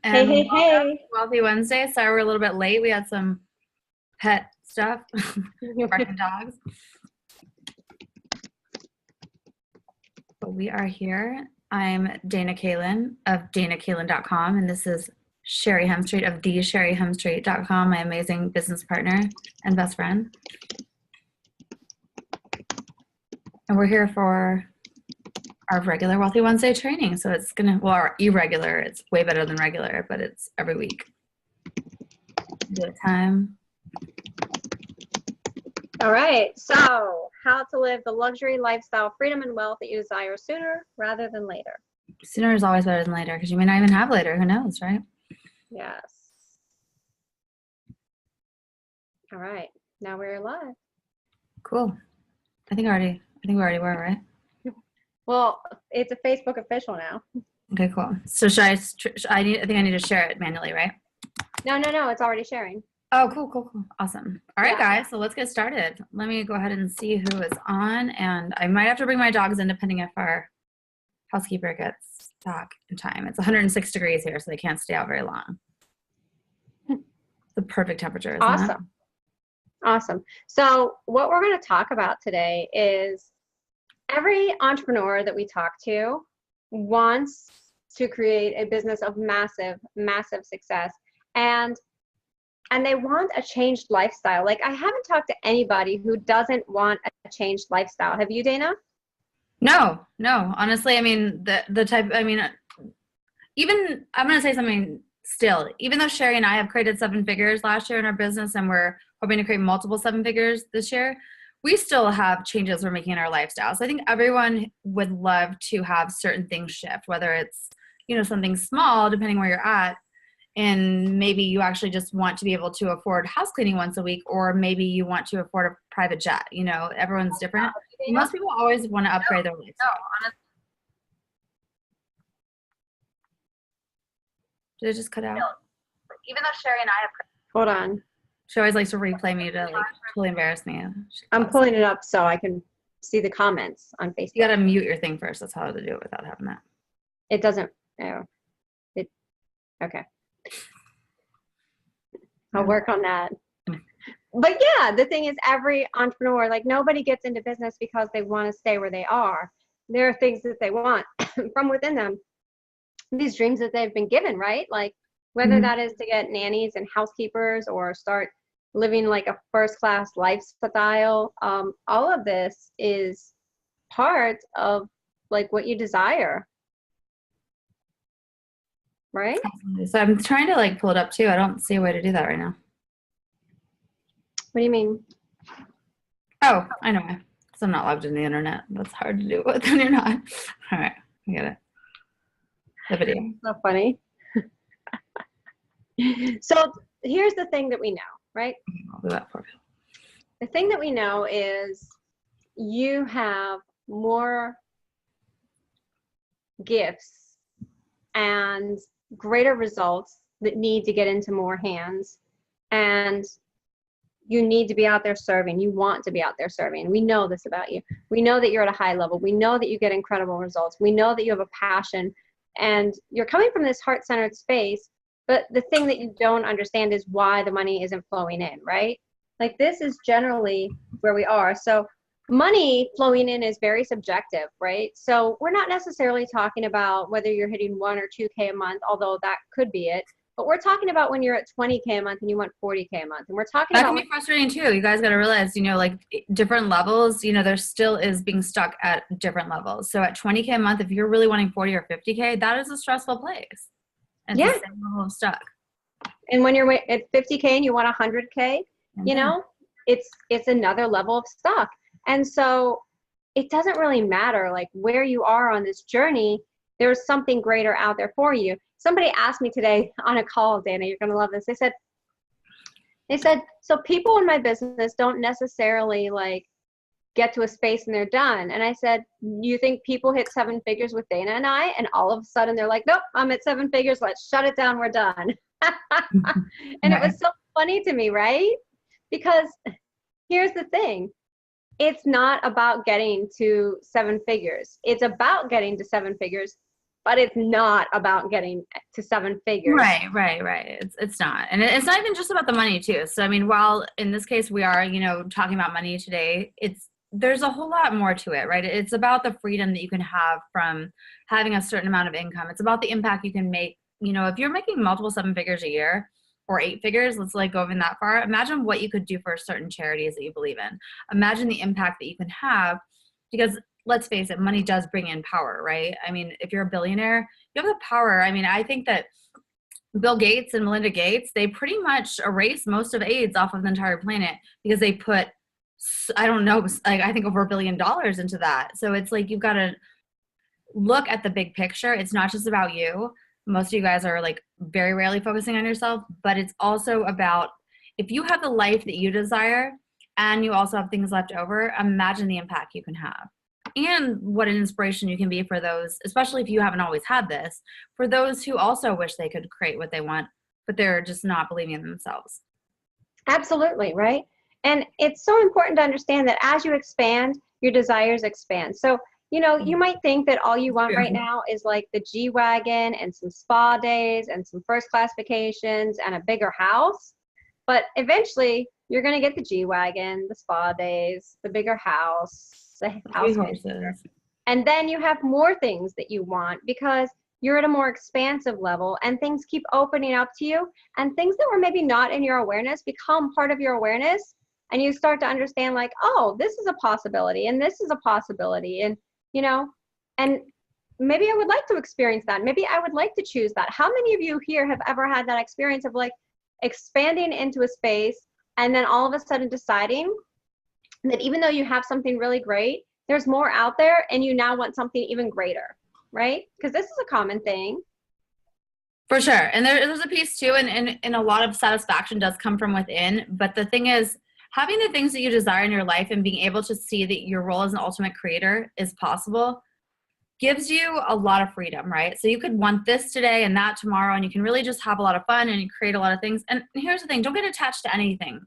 Hey, and hey, welcome hey. to Wealthy Wednesday. Sorry we're a little bit late. We had some pet stuff, barking dogs, but we are here. I'm Dana Kalin of danakalin.com, and this is Sherry Hemstreet of thesherryhemstreet.com, my amazing business partner and best friend. And we're here for our regular Wealthy Wednesday training. So it's our irregular, it's way better than regular, but it's every week. Good time. All right. So, how to live the luxury lifestyle, freedom, and wealth that you desire sooner rather than later. Sooner is always better than later because you may not even have later. Who knows, right? Yes. All right. Now we're live. Cool. I think we already were, right? Well, it's a Facebook official now. Okay, cool. So I think I need to share it manually, right? No. It's already sharing. Oh, cool. Awesome. All right, Yeah. guys. So let's get started. Let me go ahead and see who is on, and I might have to bring my dogs in depending if our housekeeper gets back in time. It's 106 degrees here, so they can't stay out very long. The perfect temperature, isn't it? Awesome. So, what we're going to talk about today is every entrepreneur that we talk to wants to create a business of massive success, and they want a changed lifestyle. Like, I haven't talked to anybody who doesn't want a changed lifestyle. Have you, Dana? No. Honestly, I mean, even I'm going to say something still. Even though Sherry and I have created 7 figures last year in our business and we're hoping to create multiple 7 figures this year, we still have changes we're making in our lifestyle. So I think everyone would love to have certain things shift, whether it's, something small, depending where you're at. And maybe you actually just want to be able to afford house cleaning once a week, or maybe you want to afford a private jet. Everyone's different. Most people always want to upgrade their lifestyle. Did it just cut out? Even though Sherry and I have. Hold on. She always likes to replay me to totally embarrass me. I'm pulling it up so I can see the comments on Facebook. You gotta mute your thing first. That's how to do it without having that. It doesn't. Okay. I'll work on that. But yeah, the thing is, every entrepreneur, like, nobody gets into business because they want to stay where they are. There are things that they want from within them, these dreams that they've been given, right? Like, whether that is to get nannies and housekeepers or start living like a first-class lifestyle. All of this is part of like what you desire, right? So I'm trying to pull it up too. I don't see a way to do that right now. What do you mean? Oh, I know why. Because I'm not logged in the internet. That's hard to do when you're not. All right, I get it. The video. So funny. So here's the thing that we know, right? I'll do that for you. The thing that we know is you have more gifts and greater results that need to get into more hands, and you need to be out there serving. You want to be out there serving. We know this about you. We know that you're at a high level. We know that you get incredible results. We know that you have a passion and you're coming from this heart-centered space. But the thing that you don't understand is why the money isn't flowing in, right? Like, this is generally where we are. So money flowing in is very subjective, right? So we're not necessarily talking about whether you're hitting 1 or 2K a month, although that could be it. But we're talking about when you're at 20K a month and you want 40K a month. And we're talking that about— can be frustrating too. You guys got to realize, different levels, there still is being stuck at different levels. So at 20K a month, if you're really wanting 40 or 50K, that is a stressful place. And it's the same level of stuck. And when you're at 50K and you want 100K, it's another level of stuck. And so it doesn't really matter like where you are on this journey. There's something greater out there for you. Somebody asked me today on a call, Dana, you're going to love this. They said, so people in my business don't necessarily like get to a space and they're done. And I said, you think people hit 7 figures with Dana and I, and all of a sudden they're like, nope, I'm at 7 figures. Let's shut it down. We're done. And it was so funny to me, right? Because here's the thing. It's not about getting to 7 figures. It's about getting to 7 figures. but it's not about getting to 7 figures. Right. It's not. And it's not even just about the money too. So, I mean, while in this case we are, talking about money today, there's a whole lot more to it, right? It's about the freedom that you can have from having a certain amount of income. It's about the impact you can make. If you're making multiple 7 figures a year or 8 figures, let's go even that far. Imagine what you could do for certain charities that you believe in. Imagine the impact that you can have, because let's face it, money does bring in power, right? I mean, if you're a billionaire, you have the power. I mean, I think that Bill Gates and Melinda Gates, they pretty much erased most of AIDS off of the entire planet because they put, I don't know, I think over $1 billion into that. So it's you've got to look at the big picture. It's not just about you. Most of you guys are very rarely focusing on yourself, but it's also about, if you have the life that you desire and you also have things left over, imagine the impact you can have. And what an inspiration you can be for those, especially if you haven't always had this, for those who also wish they could create what they want, but they're just not believing in themselves. Absolutely, right? And it's so important to understand that as you expand, your desires expand. So, you might think that all you want right now is the G-Wagon and some spa days and some first class vacations and a bigger house. But eventually, you're going to get the G-Wagon, the spa days, the bigger house, the house horses. And then you have more things that you want because you're at a more expansive level and things keep opening up to you, and things that were maybe not in your awareness become part of your awareness, and you start to understand oh, this is a possibility and this is a possibility, and and maybe I would like to experience that. Maybe I would like to choose that. How many of you here have ever had that experience of expanding into a space and then all of a sudden deciding that even though you have something really great, there's more out there and you now want something even greater, right? Because this is a common thing. For sure. And there's a piece too, and a lot of satisfaction does come from within. But the thing is, having the things that you desire in your life and being able to see that your role as an ultimate creator is possible gives you a lot of freedom, right? So you could want this today and that tomorrow, and you can really just have a lot of fun and create a lot of things. And here's the thing, don't get attached to anything,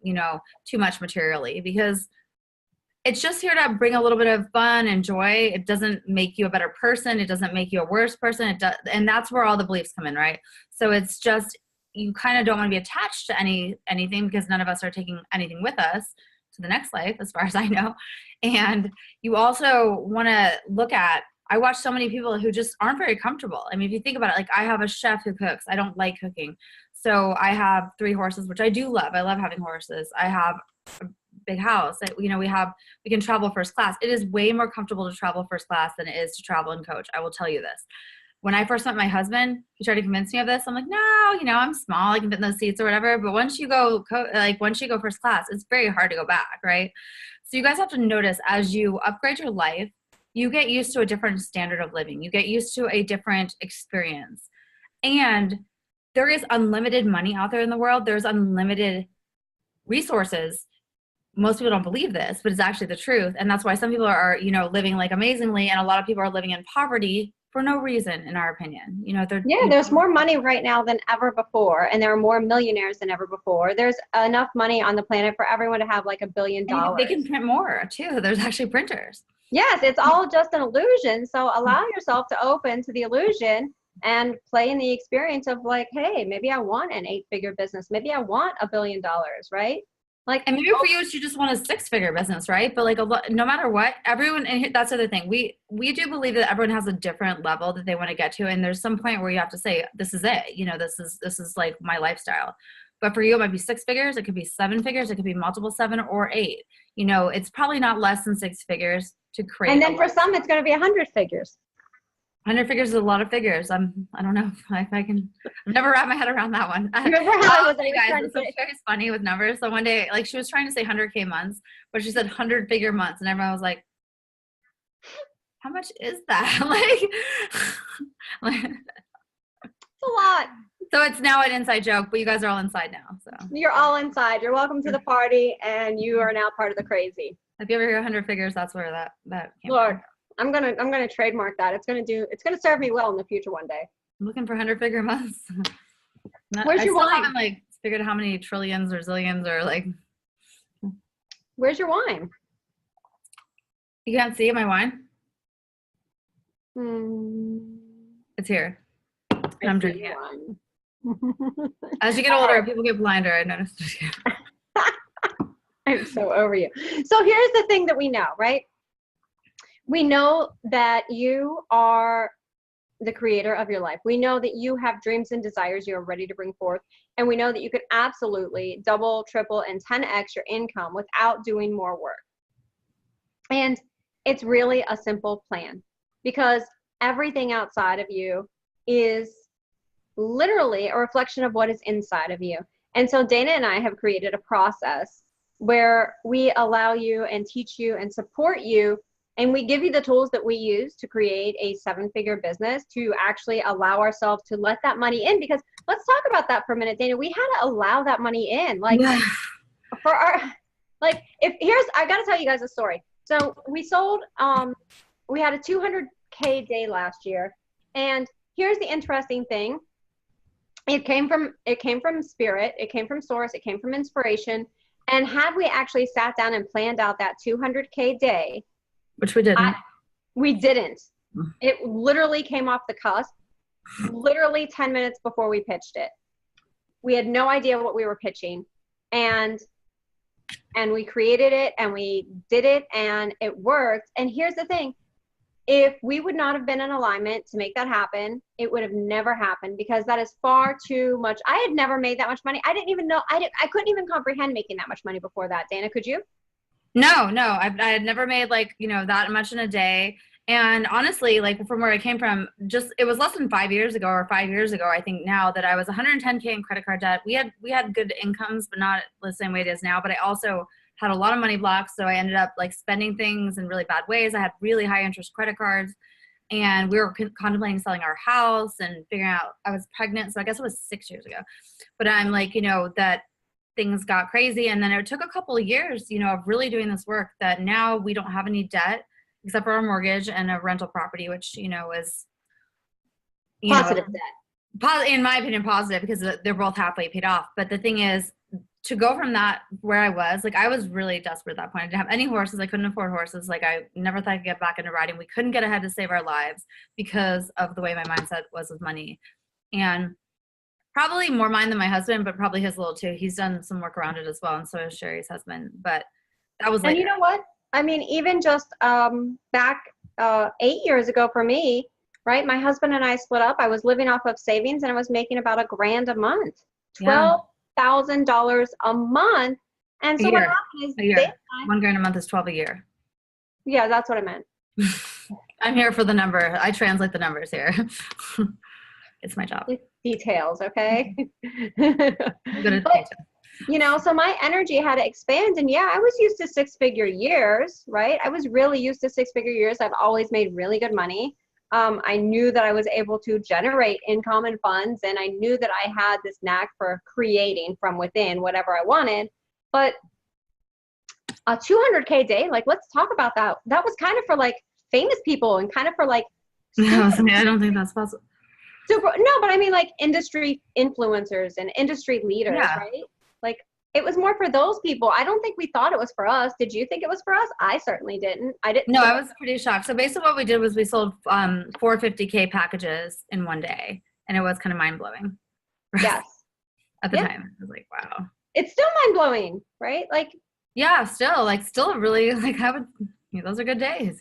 too much materially, because it's just here to bring a little bit of fun and joy. It doesn't make you a better person. It doesn't make you a worse person. And that's where all the beliefs come in, right? So it's just, you kind of don't want to be attached to anything, because none of us are taking anything with us to the next life, as far as I know. And you also want to look at, I watch so many people who just aren't very comfortable. I mean, if you think about it, I have a chef who cooks. I don't like cooking. So I have 3 horses, which I do love. I love having horses. I have a big house. We can travel first class. It is way more comfortable to travel first class than it is to travel and coach. I will tell you this. When I first met my husband, he tried to convince me of this. I'm like, no, I'm small. I can fit in those seats or whatever. But once you go, once you go first class, it's very hard to go back, right? So you guys have to notice, as you upgrade your life, you get used to a different standard of living. You get used to a different experience. And there is unlimited money out there in the world. There's unlimited resources. Most people don't believe this, but it's actually the truth. And that's why some people are, living amazingly. And a lot of people are living in poverty for no reason, in our opinion. There's more money right now than ever before. And there are more millionaires than ever before. There's enough money on the planet for everyone to have $1 billion. And they can print more too. There's actually printers. Yes, it's all just an illusion. So allow yourself to open to the illusion and play in the experience of hey, maybe I want an 8-figure business. Maybe I want $1 billion, right? And maybe for you, you just want a 6-figure business, right? But no matter what, everyone, and that's the other thing, we do believe that everyone has a different level that they want to get to. And there's some point where you have to say, this is it, this is my lifestyle. But for you, it might be 6 figures. It could be 7 figures. It could be multiple 7 or 8. It's probably not less than 6 figures to create. And then for some, it's going to be 100 figures. 100 figures is a lot of figures. I don't know if I can. I've never wrapped my head around that one. Remember how guys, it's so funny with numbers. So one day, she was trying to say 100K months, but she said 100-figure months, and everyone was like, "How much is that?" It's a lot. So it's now an inside joke, but you guys are all inside now. So you're all inside. You're welcome to the party, and you are now part of the crazy. If you ever hear 100 figures, that's where that came Lord. from. I'm gonna trademark that. It's gonna serve me well in the future one day. I'm looking for 100-figure months. Where's your wine? I still haven't figured out how many trillions or zillions or Where's your wine? You can't see my wine? Hmm. It's It's here. And I'm drinking it. One. As you get older, people get blinder. I noticed. I'm so over you. So here's the thing that we know, right? We know that you are the creator of your life. We know that you have dreams and desires you're ready to bring forth. And we know that you could absolutely double, triple, and 10x your income without doing more work. And it's really a simple plan because everything outside of you is literally a reflection of what is inside of you. And so Dana and I have created a process where we allow you and teach you and support you, and we give you the tools that we use to create a 7-figure business to actually allow ourselves to let that money in. Because let's talk about that for a minute, Dana. We had to allow that money in. Like for our, like I got to tell you guys a story. So we sold, we had a 200K day last year. And here's the interesting thing. It came from spirit. It came from source. It came from inspiration. And had we actually sat down and planned out that 200K day, which we didn't. We didn't. It literally came off the cusp, literally 10 minutes before we pitched it. We had no idea what we were pitching. And we created it and we did it and it worked. And here's the thing. If we would not have been in alignment to make that happen, it would have never happened because that is far too much. I had never made that much money. I didn't even know. I couldn't even comprehend making that much money before that. Dana, could you? No. I had never made that much in a day. And honestly, like from where I came from, it was less than 5 years ago or 5 years ago, I think now, that I was 110K in credit card debt. We had good incomes, but not the same way it is now. But I also had a lot of money blocks. So I ended up like spending things in really bad ways. I had really high interest credit cards, and we were contemplating selling our house and figuring out, I was pregnant. So I guess it was 6 years ago, but I'm like, that things got crazy. And then it took a couple of years, of really doing this work that now we don't have any debt except for our mortgage and a rental property, which, is positive debt. In my opinion, positive because they're both halfway paid off. But the thing is, to go from that where I was, like, I was really desperate at that point. I didn't have any horses. I couldn't afford horses. Like, I never thought I'd get back into riding. We couldn't get ahead to save our lives because of the way my mindset was with money. And probably more mine than my husband, but probably his little too. He's done some work around it as well. And so is Sherry's husband. But that was like, and you know what? I mean, even just back 8 years ago for me, right? My husband and I split up. I was living off of savings and I was making about $1,000 a month. $12,000 a month. And so what happened is $1,000 a month is 12 a year. Yeah, that's what I meant. I'm here for the number. I translate the numbers here. It's my job. Details, okay? Good at details. So my energy had to expand. And I was used to 6-figure years, right? I was really used to 6-figure years. I've always made really good money. I knew that I was able to generate income and funds, and I knew that I had this knack for creating from within whatever I wanted. But a 200K day, like, let's talk about that. That was kind of for like famous people and kind of for like. I don't think that's possible. No, but I mean like industry influencers and industry leaders, right? Like, it was more for those people. I don't think we thought it was for us. Did you think it was for us? I certainly didn't. I didn't. No, I was pretty shocked. So basically what we did was we sold 450K packages in one day. And it was kind of mind-blowing. Yes. At the time. I was like, wow. It's still mind-blowing, right? Like, yeah, still really, like, those are good days,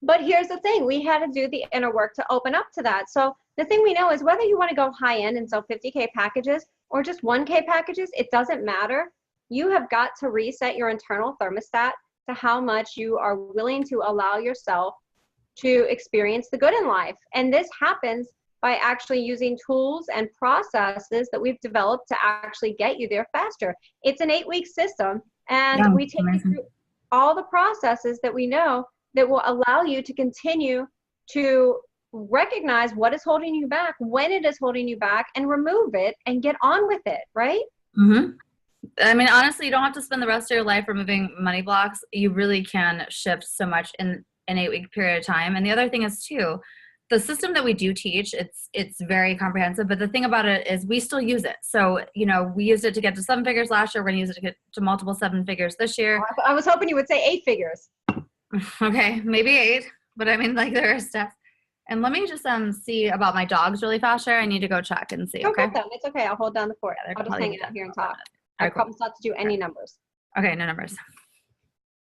But here's the thing. We had to do the inner work to open up to that. So the thing we know is whether you want to go high end and sell 50K packages or just 1K packages, it doesn't matter. You have got to reset your internal thermostat to how much you are willing to allow yourself to experience the good in life. And this happens by actually using tools and processes that we've developed to actually get you there faster. It's an 8-week system, and we take you through all the processes that we know that will allow you to continue to recognize what is holding you back, when it is holding you back, and remove it and get on with it, right? Mm-hmm. I mean, honestly, you don't have to spend the rest of your life removing money blocks. You really can shift so much in an 8-week period of time. And the other thing is too, the system that we do teach, it's very comprehensive, but the thing about it is we still use it. So, we used it to get to 7 figures last year. We're going to use it to get to multiple 7 figures this year. I was hoping you would say 8 figures. Okay, maybe 8, but I mean, like, there are steps. And let me just see about my dogs really fast, Sherry. I need to go check and see, Go okay? get them. It's okay. I'll hold down the fort. Yeah, they're I'll just probably hang out here and talk. All I right, cool. promise not to do any numbers. Okay, no numbers.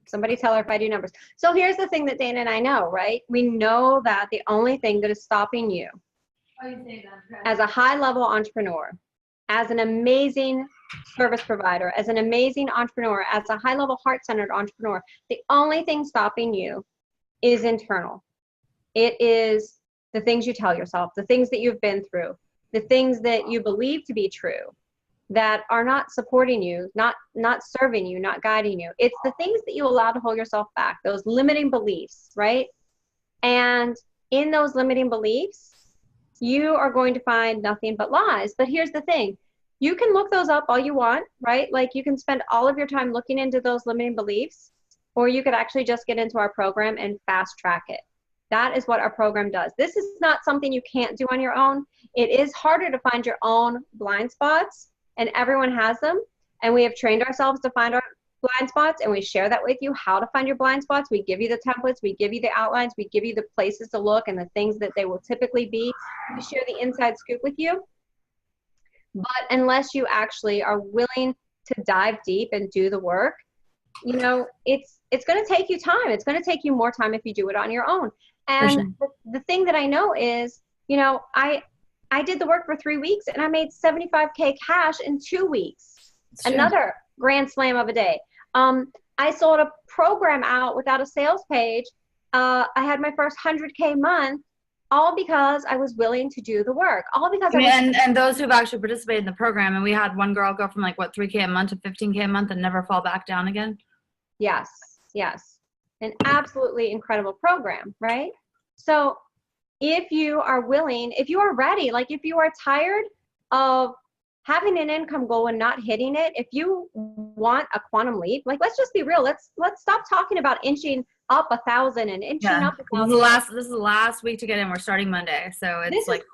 Somebody tell her if I do numbers. So here's the thing that Dana and I know, right? We know that the only thing that is stopping you as a high-level entrepreneur, as an amazing service provider, as an amazing entrepreneur, as a high-level heart-centered entrepreneur, the only thing stopping you is internal. It is the things you tell yourself, the things that you've been through, the things that you believe to be true that are not supporting you, not serving you, not guiding you. It's the things that you allow to hold yourself back, those limiting beliefs, right? And in those limiting beliefs, you are going to find nothing but lies. But here's the thing. You can look those up all you want, right? Like you can spend all of your time looking into those limiting beliefs, or you could actually just get into our program and fast track it. That is what our program does. This is not something you can't do on your own. It is harder to find your own blind spots, and everyone has them. And we have trained ourselves to find our blind spots, and we share that with you, how to find your blind spots. We give you the templates, we give you the outlines, we give you the places to look and the things that they will typically be. We share the inside scoop with you. But unless you actually are willing to dive deep and do the work, you know, it's going to take you time. It's going to take you more time if you do it on your own. And the thing that I know is, you know, I did the work for 3 weeks and I made $75K cash in 2 weeks. Another grand slam of a day. I sold a program out without a sales page. I had my first 100K month, all because I was willing to do the work. All because and those who've actually participated in the program, and we had one girl go from like what 3K a month to 15K a month and never fall back down again. Yes, yes, an absolutely incredible program, right? So if you are willing, if you are ready, like if you are tired of having an income goal and not hitting it, if you want a quantum leap, like let's just be real. Let's stop talking about inching up 1,000 and inching up 1,000. This is the last week to get in. We're starting Monday, so it's like.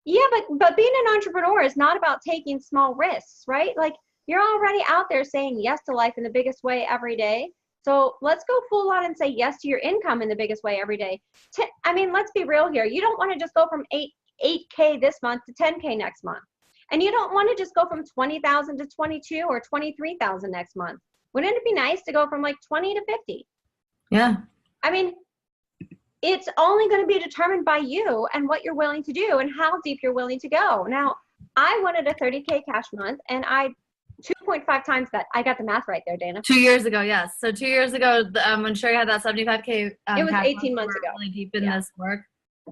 Yeah, but being an entrepreneur is not about taking small risks, right? Like you're already out there saying yes to life in the biggest way every day. So let's go full on and say yes to your income in the biggest way every day. I mean, let's be real here. You don't want to just go from 8K this month to 10K next month. And you don't want to just go from 20,000 to 22 or 23,000 next month. Wouldn't it be nice to go from like 20 to 50? Yeah. I mean, it's only going to be determined by you and what you're willing to do and how deep you're willing to go. Now, I wanted a 30K cash month and 2.5 times that. I got the math right there, Dana. 2 years ago, yes. So 2 years ago, when Sherry had that 75K, it was 18 months ago. Really deep in this work.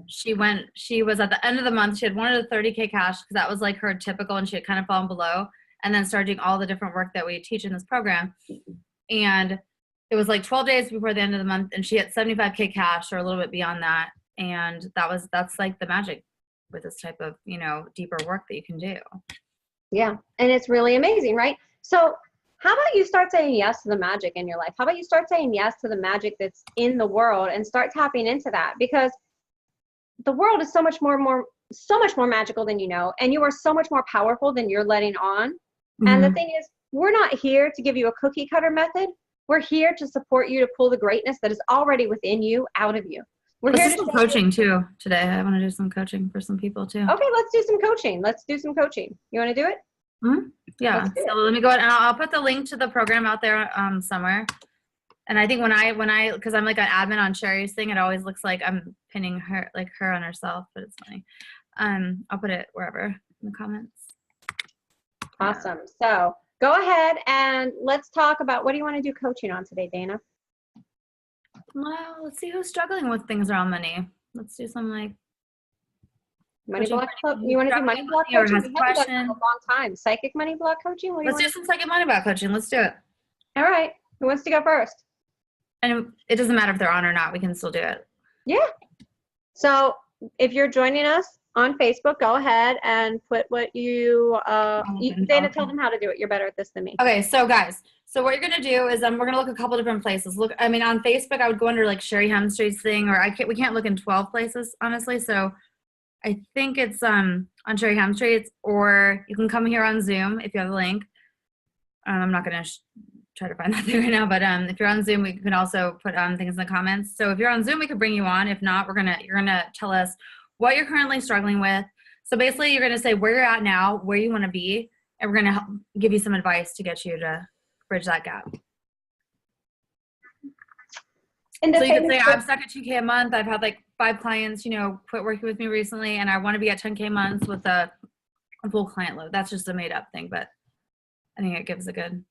She was at the end of the month. She had wanted a 30K cash because that was like her typical, and she had kind of fallen below. And then started doing all the different work that we teach in this program. And it was like 12 days before the end of the month, and she had 75K cash or a little bit beyond that. And that's like the magic with this type of, you know, deeper work that you can do. Yeah. And it's really amazing, right? So how about you start saying yes to the magic in your life? How about you start saying yes to the magic that's in the world and start tapping into that? Because the world is so much more magical than you know, and you are so much more powerful than you're letting on. Mm-hmm. And the thing is, we're not here to give you a cookie cutter method. We're here to support you to pull the greatness that is already within you out of you. Let's do some coaching too today. I want to do some coaching for some people too. Okay, let's do some coaching. You want to do it? Mm-hmm. Yeah. So let me go ahead and I'll put the link to the program out there somewhere. And I think when I, because I'm like an admin on Sherry's thing, it always looks like I'm pinning her, like her on herself, but it's funny. I'll put it wherever in the comments. Awesome. So go ahead and let's talk about, what do you want to do coaching on today, Dana? Well, let's see who's struggling with things around money. Let's do some like money block. You want to do money block coaching? We haven't done it in a long time. Psychic money block coaching. Let's do some psychic money block coaching. Let's do it. All right. Who wants to go first? And it doesn't matter if they're on or not. We can still do it. Yeah. So if you're joining us on Facebook, go ahead and put what Dana, tell them how to do it. You're better at this than me. Okay, so guys, so what you're gonna do is we're gonna look a couple different places. Look, I mean, on Facebook, I would go under like Sherry Hemstreet's thing, or we can't look in 12 places, honestly. So I think it's on Sherry Hemstreet's, or you can come here on Zoom if you have the link. I'm not gonna try to find that thing right now. But if you're on Zoom, we can also put things in the comments. So if you're on Zoom, we could bring you on. If not, you're gonna tell us what you're currently struggling with. So basically, you're gonna say where you're at now, where you want to be, and we're gonna give you some advice to get you to bridge that gap. And So you could say, I'm stuck at 2K a month. I've had like 5 clients, quit working with me recently, and I want to be at 10K months with a full client load. That's just a made up thing, but I think it gives a good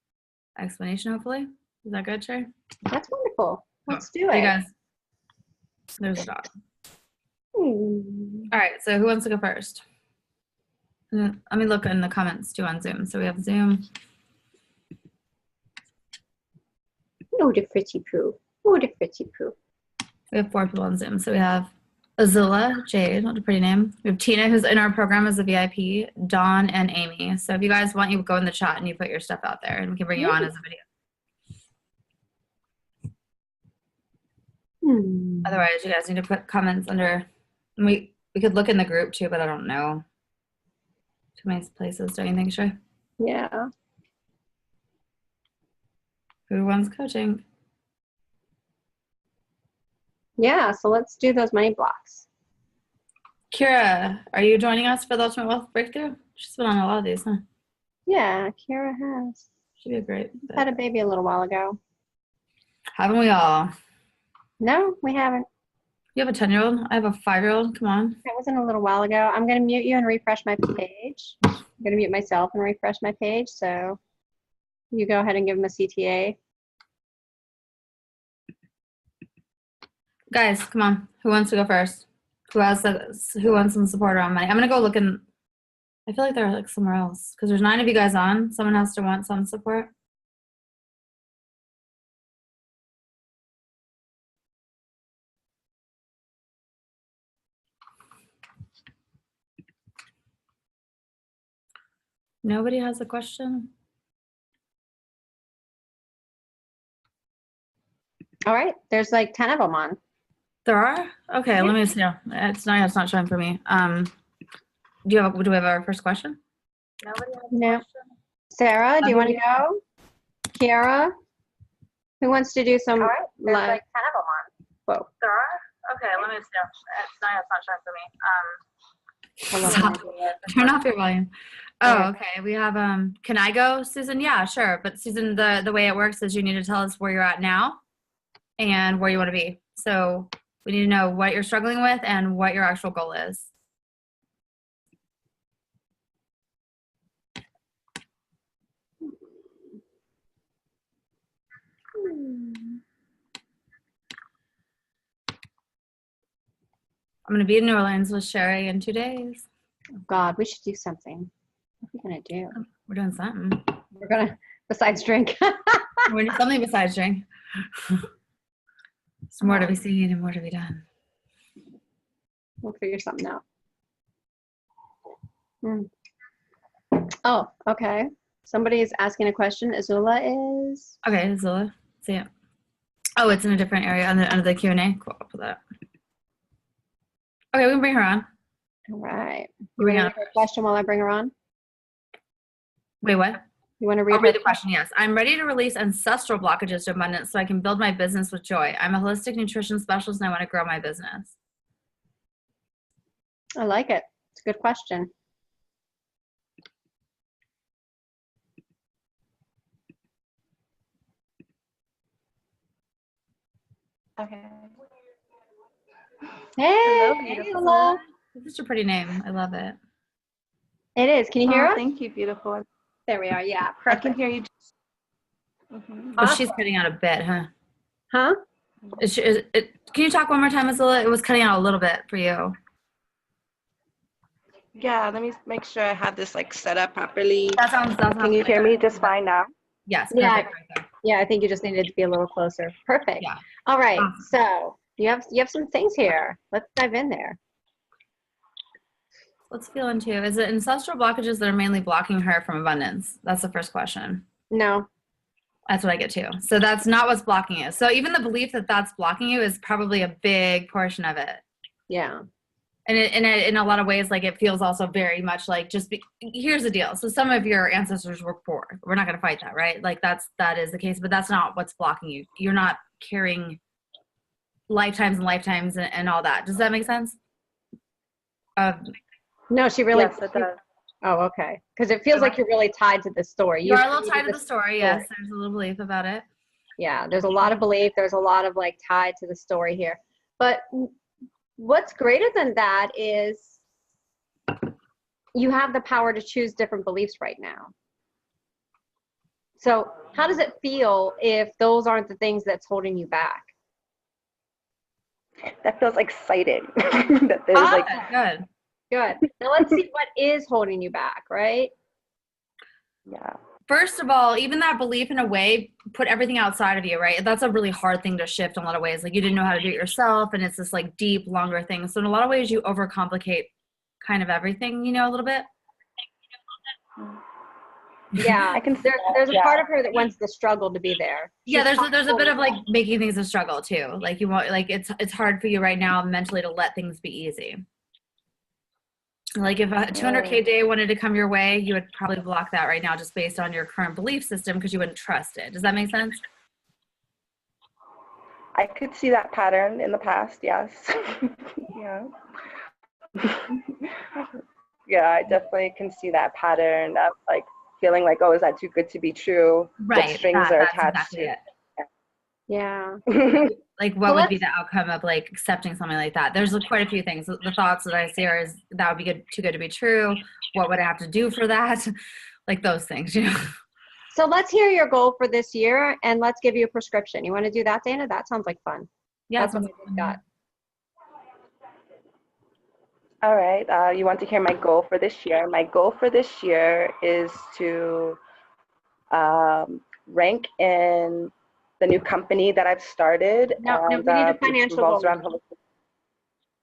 explanation, hopefully. Is that good, Sherry? That's wonderful. Let's do Hey it. guys, there's a dog. Hmm. All right, so who wants to go first? Let me look in the comments too on Zoom. So we have Zoom. Oh, the pretty poo. Oh, the pretty poo. We have 4 people on Zoom. So we have Azula, Jade, what a pretty name. We have Tina, who's in our program as a VIP, Dawn, and Amy. So if you guys want, you go in the chat and you put your stuff out there, and we can bring you on as a video. Otherwise, you guys need to put comments under. And we could look in the group too, but I don't know too many places. Don't you think, Shay? Yeah. Who wants coaching? Yeah, so let's do those money blocks. Kira, are you joining us for the Ultimate Wealth Breakthrough? She's been on a lot of these, huh? Yeah, Kira has. She'd be great. Had a baby a little while ago. Haven't we all? No, we haven't. You have a 10-year-old? I have a 5-year-old. Come on. That wasn't a little while ago. I'm going to mute you and refresh my page. I'm going to mute myself and refresh my page. So you go ahead and give them a CTA. Guys, come on. Who wants to go first? Who wants some support around money? I'm going to go look in. I feel like they're like somewhere else because there's 9 of you guys on. Someone has to want some support. Nobody has a question? All right. There's like 10 of them on. There are? Okay, Yeah. let me see. It's not showing for me. Do we have our first question? Nobody has a No. question? Sarah, do you want to go? Kiara? Who wants to do some? All right. There's live? like 10 of them on. Whoa. There are? Okay, let me see. It's not showing for me. Hold on. Turn off your volume. Oh, okay. We have can I go, Susan? Yeah, sure. But Susan, the way it works is you need to tell us where you're at now and where you want to be. So we need to know what you're struggling with and what your actual goal is. I'm going to be in New Orleans with Sherry in 2 days. Oh God, we should do something. What are we going to do? We're doing something. We're going to, besides drink. We're doing something besides drink. There's more to be seen and more to be done. We'll figure something out. Oh, okay. Somebody is asking a question. Azula is. Okay, Zilla. See it. Oh, it's in a different area under the Q&A. Cool, I'll put that up. Okay, we can bring her on. All right. You Bring want to up. read her question while I bring her on? Wait, what? You want to read I'll read her the question, yes. I'm ready to release ancestral blockages to abundance so I can build my business with joy. I'm a holistic nutrition specialist and I want to grow my business. I like it. It's a good question. Okay. Hey, Hello, hey, beautiful. Azula. This is a pretty name. I love it. It is. Can you hear Oh, us? thank you, beautiful. There we are. Yeah, I can perfect. hear you. Mhm. But she's cutting out a bit, huh? Huh? Can you talk one more time, Azula? It was cutting out a little bit for you. Yeah, let me make sure I have this like set up properly. That sounds Can you hear me just fine now? Yes. Yeah. Perfect right there. Yeah, I think you just needed to be a little closer. Perfect. Yeah. All right. Awesome. So you have some things here. Let's dive in there. Let's feel into, is it ancestral blockages that are mainly blocking her from abundance? That's the first question. No. That's what I get to. So that's not what's blocking you. So even the belief that that's blocking you is probably a big portion of it. Yeah. in a lot of ways, like it feels also very much like here's the deal. So some of your ancestors were poor. We're not going to fight that, right? Like that is the case, but that's not what's blocking you. You're not carrying lifetimes and lifetimes and all that. Does that make sense? No, she really. Yes, it does. Oh, okay. Because it feels like you're really tied to this story. You are a little tied to the story. Yes, there's a little belief about it. Yeah, there's a lot of belief. There's a lot of like tied to the story here. But what's greater than that is you have the power to choose different beliefs right now. So how does it feel if those aren't the things that's holding you back? That feels exciting. That there's like, Good. Good. Now let's see what is holding you back, right? yeah. First of all, even that belief in a way, put everything outside of you, right? That's a really hard thing to shift in a lot of ways. Like you didn't know how to do it yourself, and it's this like deep, longer thing. So in a lot of ways, you overcomplicate kind of everything, you know, a little bit. Yeah, I can see there's that, a part of her that wants the struggle to be there. Yeah, there's a bit of like making things a struggle too. Like you want, like it's hard for you right now mentally to let things be easy. Like if a 200K day wanted to come your way, you would probably block that right now just based on your current belief system because you wouldn't trust it. Does that make sense? I could see that pattern in the past, yes. Yeah. Yeah, I definitely can see that pattern of like feeling like, oh, is that too good to be true? Right. What strings are That's attached exactly to Yeah. it. Like what would be the outcome of like accepting something like that? There's quite a few things. The thoughts that I see are is that would be too good to be true. What would I have to do for that? Like those things, you know? So let's hear your goal for this year and let's give you a prescription. You want to do that, Dana? That sounds like fun. Yeah. That's what I just got. All right. You want to hear my goal for this year? My goal for this year is to rank in the new company that I've started. No, we need a financial revolves goal. around holistic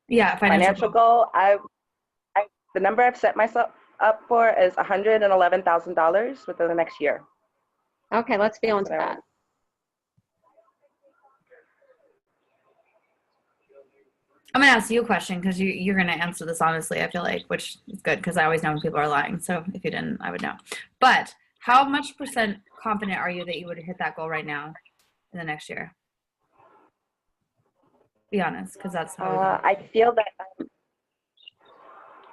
Yeah. financial goal. The number I've set myself up for is $111,000 within the next year. Okay, let's feel into That's what I that. I'm going to ask you a question because you're going to answer this honestly, I feel like, which is good because I always know when people are lying. So if you didn't, I would know. But how much percent confident are you that you would hit that goal right now in the next year? Be honest, because that's how I feel that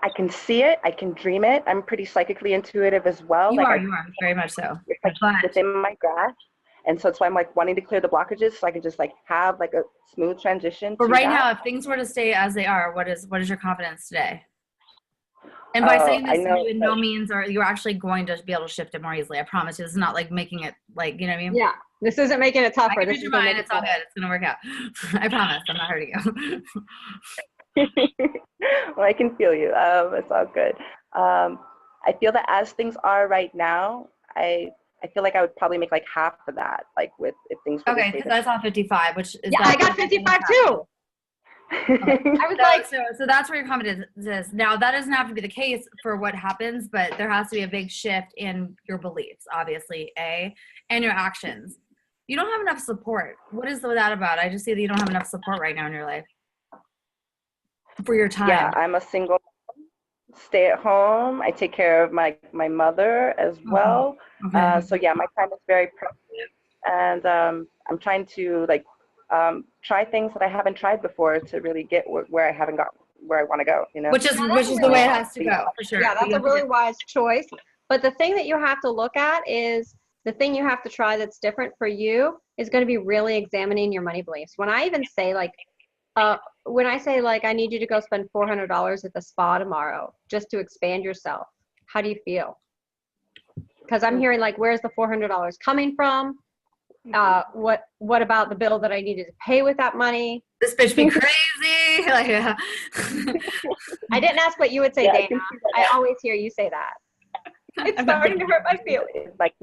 I can see it. I can dream it. I'm pretty psychically intuitive as well. you are very much so. It's like But within my grasp. And so that's why I'm like wanting to clear the blockages so I can just like have like a smooth transition. But right that. now, if things were to stay as they are, what is your confidence today? And by saying this, in no means are you're actually going to be able to shift it more easily. I promise you. This is not like making it like, you know what I mean? Yeah, this isn't making it tougher. I can This read is your gonna mind. make It's all good. It's going to work out. I promise. I'm not hurting you. Well, I can feel you. It's all good. I feel that as things are right now, I feel like I would probably make like half of that, like if things were to Okay, stay because I saw 55, which is Yeah, I got 55 too. Okay. I was like, so that's where your confidence is. Now that doesn't have to be the case for what happens, but there has to be a big shift in your beliefs, obviously, and your actions. You don't have enough support. What is that about? I just see that you don't have enough support right now in your life for your time. Yeah, I'm a single stay at home. I take care of my mother as well. Okay. So yeah, my time is very precious, and I'm trying to like try things that I haven't tried before to really get where I haven't got where I want to go. You know, Which is the way it has to go for sure. yeah, that's a really wise choice. But the thing that you have to look at is the thing you have to try that's different for you is going to be really examining your money beliefs. When I even say like, I need you to go spend $400 at the spa tomorrow just to expand yourself, how do you feel? Because I'm hearing like, where's the $400 coming from? What about the bill that I needed to pay with that money? This bitch be crazy. Like, yeah. I didn't ask what you would say, Yeah, Dana. I always hear you say that. It's starting to hurt my feelings. Like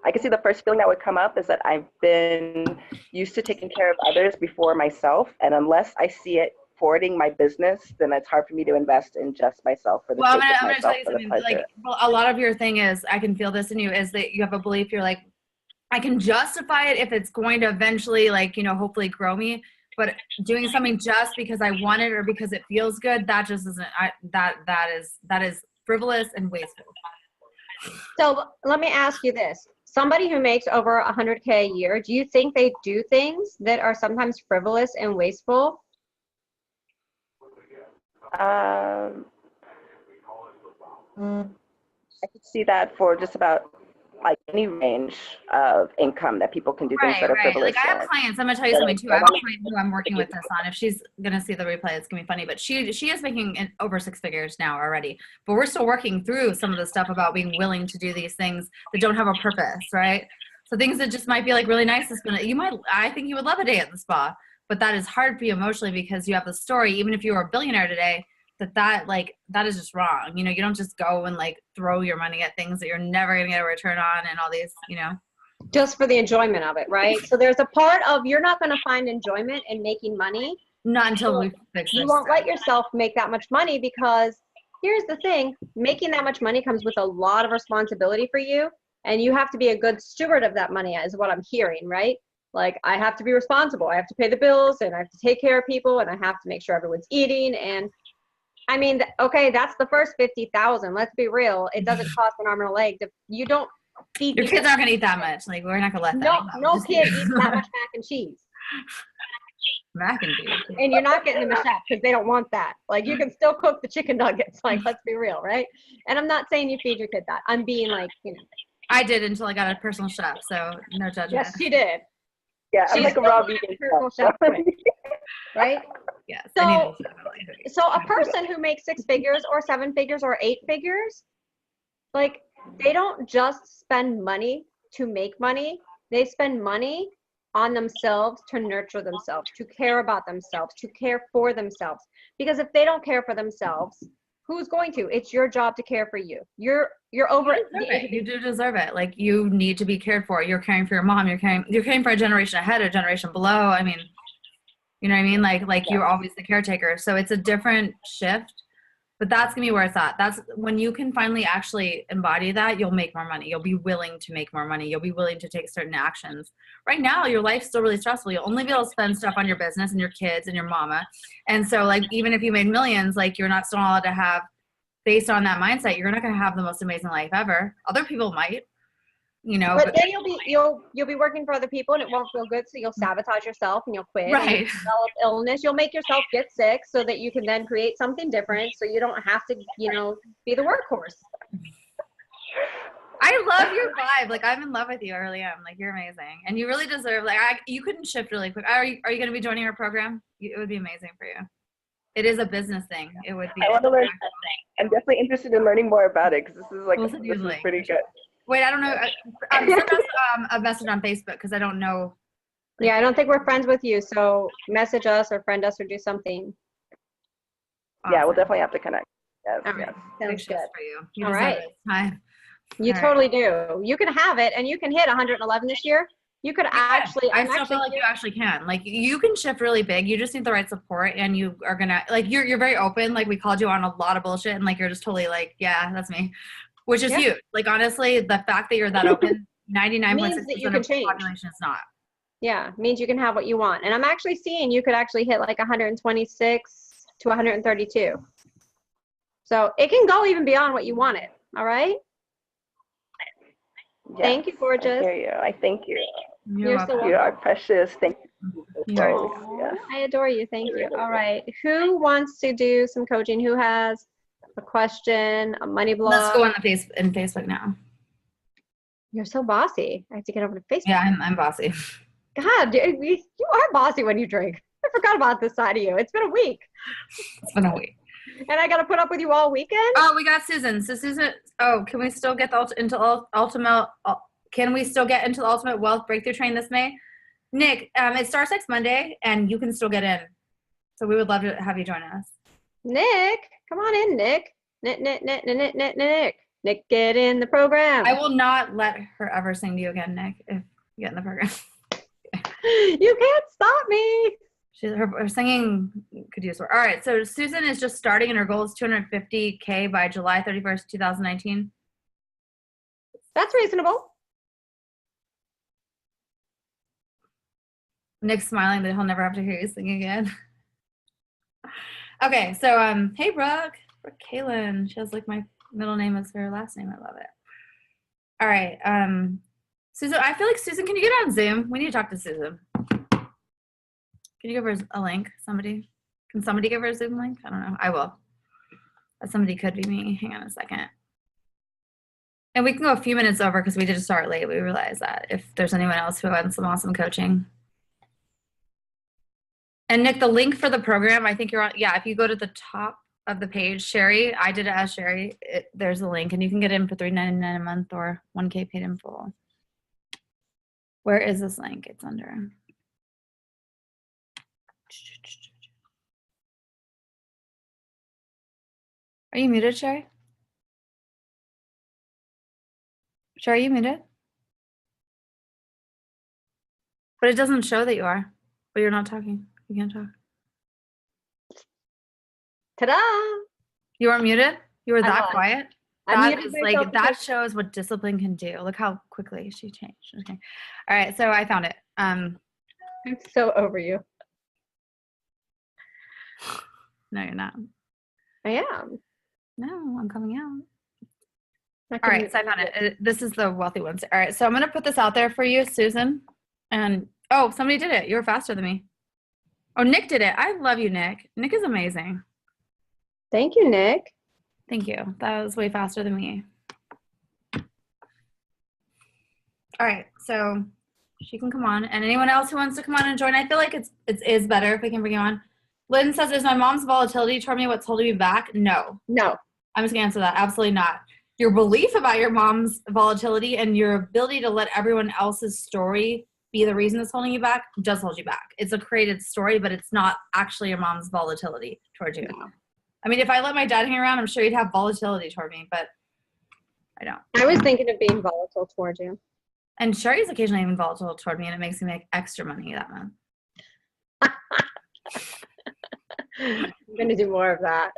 I can see the first feeling that would come up is that I've been used to taking care of others before myself, and unless I see it forwarding my business, then it's hard for me to invest in just myself for the sake of I'm gonna myself tell you for the something. pleasure. Like, well, a lot of your thing is, I can feel this in you, is that you have a belief. You're like, I can justify it if it's going to eventually, like, you know, hopefully grow me. But doing something just because I want it or because it feels good, that just isn't, that is frivolous and wasteful. So let me ask you this. Somebody who makes over 100K a year, do you think they do things that are sometimes frivolous and wasteful? I could see that for just about like any range of income that people can do things that are frivolous. Like I have clients, I'm gonna tell you something too. I have a client who I'm working with this on. If she's gonna see the replay, it's gonna be funny. But she is making over 6 figures now already. But we're still working through some of the stuff about being willing to do these things that don't have a purpose, right? So things that just might be like really nice to spend. I think you would love a day at the spa, but that is hard for you emotionally because you have the story. Even if you were a billionaire today, that is just wrong. You know, you don't just go and like throw your money at things that you're never going to get a return on and all these, you know. Just for the enjoyment of it, right? So there's a part of you're not going to find enjoyment in making money. Not until we fix this. You won't let yourself make that much money because here's the thing, making that much money comes with a lot of responsibility for you. And you have to be a good steward of that money is what I'm hearing, right? Like I have to be responsible. I have to pay the bills and I have to take care of people and I have to make sure everyone's eating. And I mean, okay, that's the first 50,000. Let's be real. It doesn't cost an arm and a leg. You don't feed your kids aren't gonna eat that much. Like we're not gonna let them. No kid eats that much mac and cheese. Mac and cheese. And you're not getting them a chef because they don't want that. Like you can still cook the chicken nuggets. Like let's be real, right? And I'm not saying you feed your kid that. I'm being like, you know. I did until I got a personal chef, so no judgment. Yes, she did. Yeah, I'm like a raw vegan. Personal chef, right? Yes. So a person who makes 6 figures or 7 figures or 8 figures, like they don't just spend money to make money. They spend money on themselves to nurture themselves, to care about themselves, to care for themselves. Because if they don't care for themselves, who's going to? It's your job to care for you. You're over it. You do deserve it. Like you need to be cared for. You're caring for your mom. You're caring for a generation ahead, a generation below. I mean, you know what I mean? Like you're always the caretaker. So it's a different shift, but that's gonna be where it's at. That's when you can finally actually embody that, you'll make more money. You'll be willing to make more money. You'll be willing to take certain actions. Right now, your life's still really stressful. You'll only be able to spend stuff on your business and your kids and your mama. And so like, even if you made millions, like you're not still allowed to have, based on that mindset, you're not going to have the most amazing life ever. Other people might, you know. But then you'll be working for other people and it won't feel good. So you'll sabotage yourself and you'll quit. Right. And you'll develop illness. You'll make yourself get sick so that you can then create something different. So you don't have to, you know, be the workhorse. I love your vibe. Like I'm in love with you. I really am. Like you're amazing, and you really deserve. Like you couldn't shift really quick. Are you going to be joining our program? It would be amazing for you. It is a business thing. It would be. I want to learn. I'm definitely interested in learning more about it because this is like this is pretty good. Wait, I don't know. Send us a message on Facebook because I don't know. Yeah, I don't think we're friends with you. So message us or friend us or do something. Awesome. Yeah, we'll definitely have to connect. Yes, All right. yes. Sounds good. For you. You All right. Time. You totally do. You can have it and you can hit 111 this year. You could actually. I still feel like you actually can. Like you can shift really big. You just need the right support, and you are gonna like you're very open. Like we called you on a lot of bullshit, and like you're just totally like, yeah, that's me, which is huge. Like honestly, the fact that you're that open, 99.6% of the population is not. Yeah, means you can have what you want. And I'm actually seeing you could actually hit like 126 to 132. So it can go even beyond what you wanted. All right. Yes, thank you, gorgeous. I hear you. I thank you. You're so welcome. You are precious. Thank you. Yes. I adore you. Thank you. All right. Who wants to do some coaching? Who has a question, a money blog? Let's go on the Facebook now. You're so bossy. I have to get over to Facebook. Yeah, I'm bossy. God, you are bossy when you drink. I forgot about this side of you. It's been a week. It's been a week. And I got to put up with you all weekend? Oh, we got Susan. So Susan, can we still get into the Ultimate Wealth Breakthrough Train this May? Nick, it starts next Monday, and you can still get in. So we would love to have you join us. Nick, come on in, Nick. Nick, get in the program. I will not let her ever sing to you again, Nick, if you get in the program. You can't stop me. Her singing could use more. All right, so Susan is just starting, and her goal is 250K by July 31st, 2019. That's reasonable. Nick's smiling that he'll never have to hear you sing again. Okay, so hey Brooke Kaylin. She has like my middle name as her last name. I love it. All right, Susan. I feel like Susan. Can you get on Zoom? We need to talk to Susan. Can you give her a link? Can somebody give her a Zoom link? I don't know. I will. Somebody could be me. Hang on a second. And we can go a few minutes over because we did start late. We realized that if there's anyone else who wants some awesome coaching. And Nick, the link for the program, I think you're on. Yeah, if you go to the top of the page, Sherry, I did it as Sherry. There's a link, and you can get in for $3.99 a month or $1K paid in full. Where is this link? It's under. Are you muted, Sherry? Sherry, are you muted? But it doesn't show that you are. But you're not talking. You can't talk. Ta-da! You weren't muted? You were that was. quiet? I That muted is myself like, that because- shows what discipline can do. Look how quickly she changed. Okay. All right, so I found it. I'm so over you. No, you're not. I am. No, I'm coming out. I All can- right, so I found it. This is the wealthy ones. All right, so I'm gonna put this out there for you, Susan. And oh, somebody did it. You were faster than me. Oh, Nick did it. I love you, Nick. Nick is amazing. Thank you, Nick. Thank you. That was way faster than me. All right, so she can come on, and anyone else who wants to come on and join, I feel like it is better if we can bring you on. Lynn says, "Is my mom's volatility told me what's holding me back?" No. No. I'm just gonna answer that. Absolutely not. Your belief about your mom's volatility and your ability to let everyone else's story be the reason that's holding you back does hold you back. It's a created story, but it's not actually your mom's volatility towards you. No. I mean, if I let my dad hang around, I'm sure he'd have volatility toward me, but I don't. I was thinking of being volatile towards you. And Sherry's occasionally even volatile toward me, and it makes me make extra money that month. I'm going to do more of that.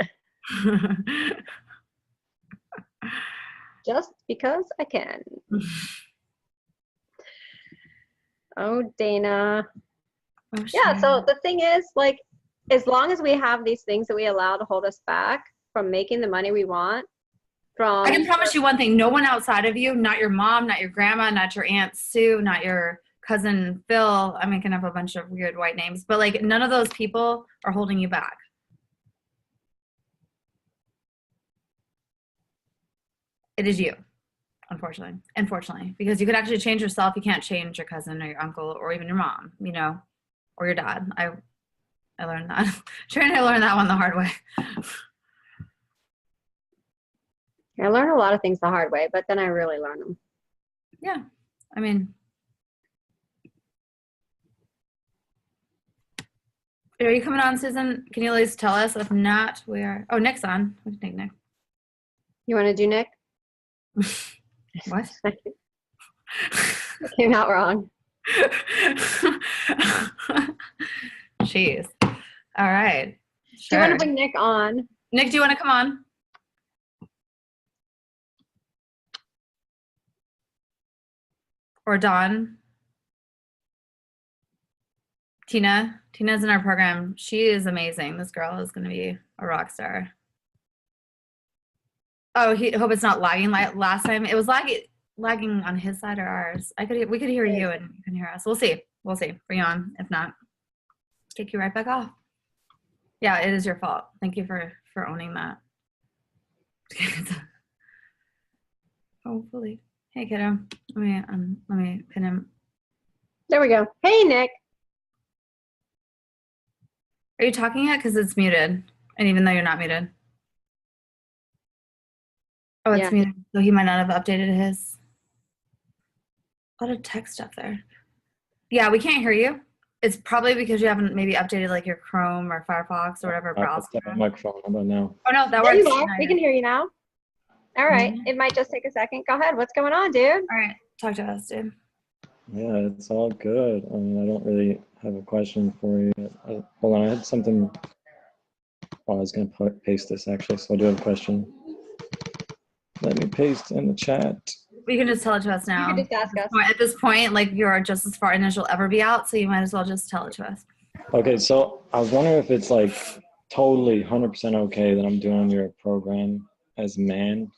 Just because I can. Oh, Dana. Oh, Yeah, so Sherry. the thing is, like, as long as we have these things that we allow to hold us back from making the money we want, from I can promise you one thing. No one outside of you, not your mom, not your grandma, not your Aunt Sue, not your cousin Phil. I'm making up a bunch of weird white names, but like none of those people are holding you back. It is you, unfortunately. Unfortunately, because you could actually change yourself. You can't change your cousin or your uncle or even your mom, you know, or your dad. I learned that. Sharon and I learned that one the hard way. I learned a lot of things the hard way, but then I really learned them. Yeah. I mean, are you coming on, Susan? Can you at least tell us? If not, we are. Oh, Nick's on. We can take Nick. You want to do Nick? What? Came out wrong. Jeez. All right. Do you Sure. want to bring Nick on? Nick, do you want to come on? Or Dawn? Tina? Tina's in our program. She is amazing. This girl is going to be a rock star. Oh, hope it's not lagging like last time. It was lagging on his side or ours. We could hear you and you can hear us. We'll see. We'll see. Bring you on. If not, kick you right back off. Yeah, it is your fault. Thank you for owning that. Hopefully. Hey, kiddo. Let me pin him. There we go. Hey, Nick. Are you talking yet? Because it's muted. And even though you're not muted. Oh, it's Yeah. muted. So he might not have updated his. A lot of text up there. Yeah, we can't hear you. It's probably because you haven't maybe updated like your Chrome or Firefox or whatever browser. My microphone. How about now? Oh no, that There works. you are. No, We you're- can hear you now. All right. Mhm. It might just take a second. Go ahead. What's going on, dude? All right, talk to us, dude. Yeah, it's all good. I mean, I don't really have a question for you. Hold on, I had something. Oh, I was going to paste this actually, so I do have a question. Let me paste in the chat. You can just tell it to us You now. can just ask us. At this point, like you're just as far in as you'll ever be out, so you might as well just tell it to us. Okay, so I was wondering if it's like totally 100% okay that I'm doing your program as a man.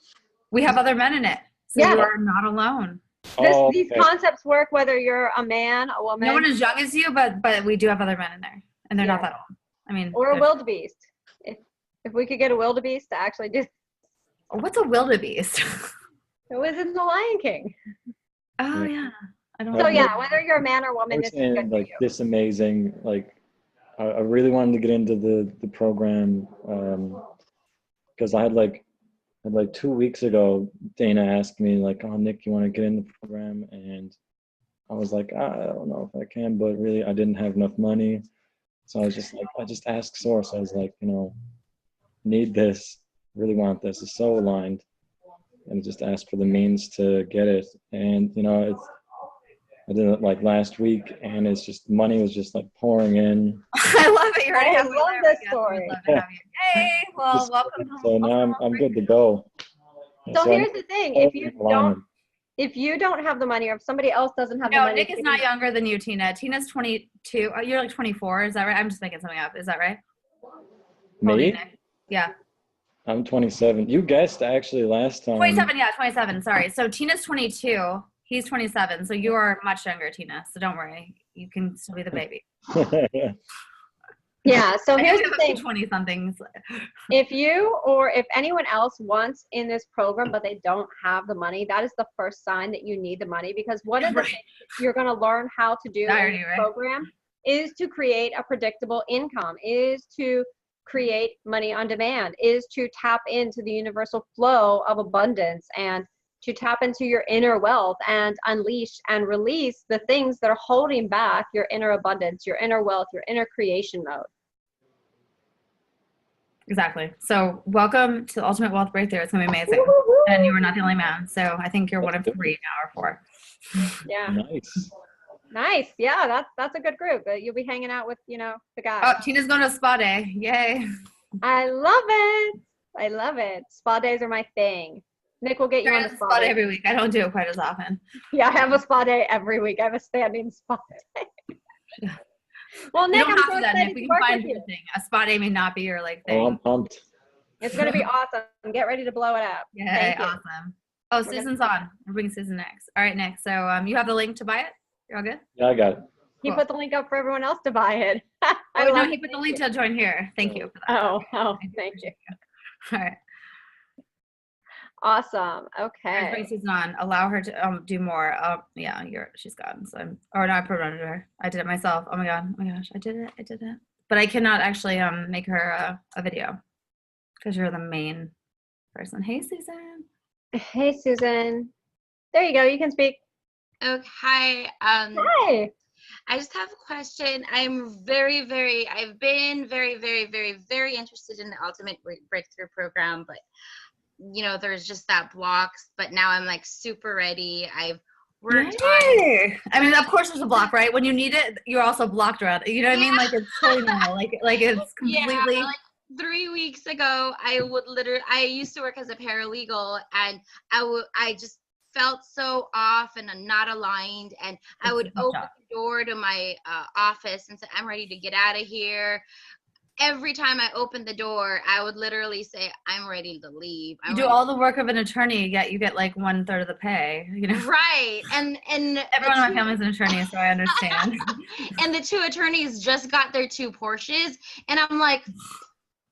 We have other men in it, so Yeah. you are not alone. Oh, These okay. concepts work whether you're a man, a woman, No one as young as you, but we do have other men in there, and they're not Yeah. that old. I mean, or a they're- wildebeest. If we could get a wildebeest to actually do, what's a wildebeest? it was in The Lion King. Oh Yeah. yeah, I don't. So Oh, yeah, whether you're a man or I woman, was this is saying good for like you. this amazing, like I really wanted to get into the program because I had like 2 weeks ago, Dana asked me like, oh, Nick, you want to get in the program? And I was like, I don't know if I can, but really I didn't have enough money. So I was just like, I just asked Source. I was like, need this, really want this. It's so aligned. And just asked for the means to get it. And, I did it like last week and it's just, money was just like pouring in. I love it. You're already I halfway love there, this I guess. story. We'd love to have you. Hey, well, Just- welcome. So now I'm good to go. So I'm here's the thing: totally aligned. if you don't have the money, or if somebody else doesn't have the No, money, Nick is not younger than you, Tina. Tina's 22. You're like 24. Is that right? I'm just making something up. Is that right? How old are you, Me? Nick? Yeah. I'm 27. You guessed actually last time. 27. Yeah, 27. Sorry. So Tina's 22. He's 27. So you are much younger, Tina. So don't worry. You can still be the baby. Yeah. So here's the thing: 20 somethings. if you or if anyone else wants in this program but they don't have the money, that is the first sign that you need the money, because one of the Right. things you're going to learn how to do in Irony, this right? program is to create a predictable income, is to create money on demand, is to tap into the universal flow of abundance, and to tap into your inner wealth and unleash and release the things that are holding back your inner abundance, your inner wealth, your inner creation mode. Exactly. So welcome to the Ultimate Wealth Breakthrough. It's going to be amazing. And you are not the only man. So I think you're one of 3 now or 4. Yeah. Nice. Nice. Yeah, that's a good group. You'll be hanging out with, the guys. Oh, Tina's going to a spa day. Yay. I love it. I love it. Spa days are my thing. Nick will get you on the Spa spa day day. every week. I don't do it quite as often. Yeah, I have a spa day every week. I have a standing spa day. Well, We Nick, don't I'm have so to that, excited Nick. to We can work find with you you. a thing. A spa day may not be your like Oh, I'm thing. pumped. It's going to be awesome. Get ready to blow it up. Yay, Thank you. awesome. Oh, gonna- Susan's on. We're bringing Susan next. All right, Nick. So you have the link to buy it? You're all good? Yeah, I got it. He Cool. put the link up for everyone else to buy it. I Oh, no, love he it. put the link to join here. Thank you for that. Oh, thank you. All right. Awesome. Let's bring Okay. Susan on. Allow her to do more. Yeah, she's gone. So no, I put it under her. I did it myself. Oh my god. Oh my gosh, I did it. But I cannot actually make her a video because you're the main person. Hey, Susan. Hey, Susan. There you go. You can speak. Okay, hi. Hi. I just have a question. I've been very, very, very, very interested in the Ultimate Breakthrough program, but there's just that blocks. But now I'm like super ready. I've worked on. Yay! I mean, of course, there's a block, right? When you need it, you're also blocked around it. You know what I mean? Like it's totally normal. Like it's completely. Yeah, like 3 weeks ago, I used to work as a paralegal, and I just felt so off and not aligned, and I would Good open job. the door to my office and say, I'm ready to get out of here. Every time I opened the door, I would literally say, I'm ready to leave. You do all the work of an attorney, yet you get like 1/3 of the pay. You know, right. And everyone in my family's an attorney, so I understand. and the 2 attorneys just got their 2 Porsches, and I'm like,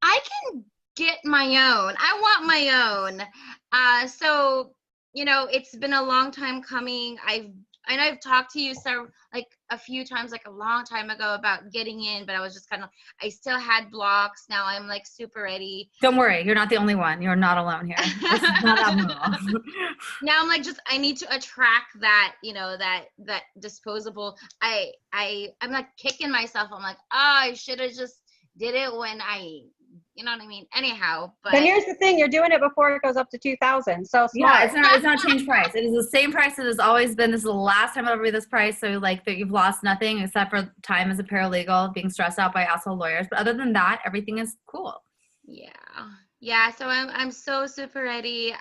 I can get my own. I want my own. So it's been a long time coming. I've talked to you a few times, like a long time ago, about getting in, but I was just I still had blocks. Now I'm like super ready. Don't worry, you're not the only one. You're not alone here. This is not abnormal. Now I'm like, I need to attract that, that disposable. I'm like kicking myself. I'm like, I should have just did it when you know what I mean? Anyhow, but But here's the thing: you're doing it before it goes up to 2,000. So smart. Yeah, it's not change price. It is the same price it has always been. This is the last time it'll be this price. So like that, you've lost nothing except for time as a paralegal, being stressed out by asshole lawyers. But other than that, everything is cool. yeah. So I'm so super ready.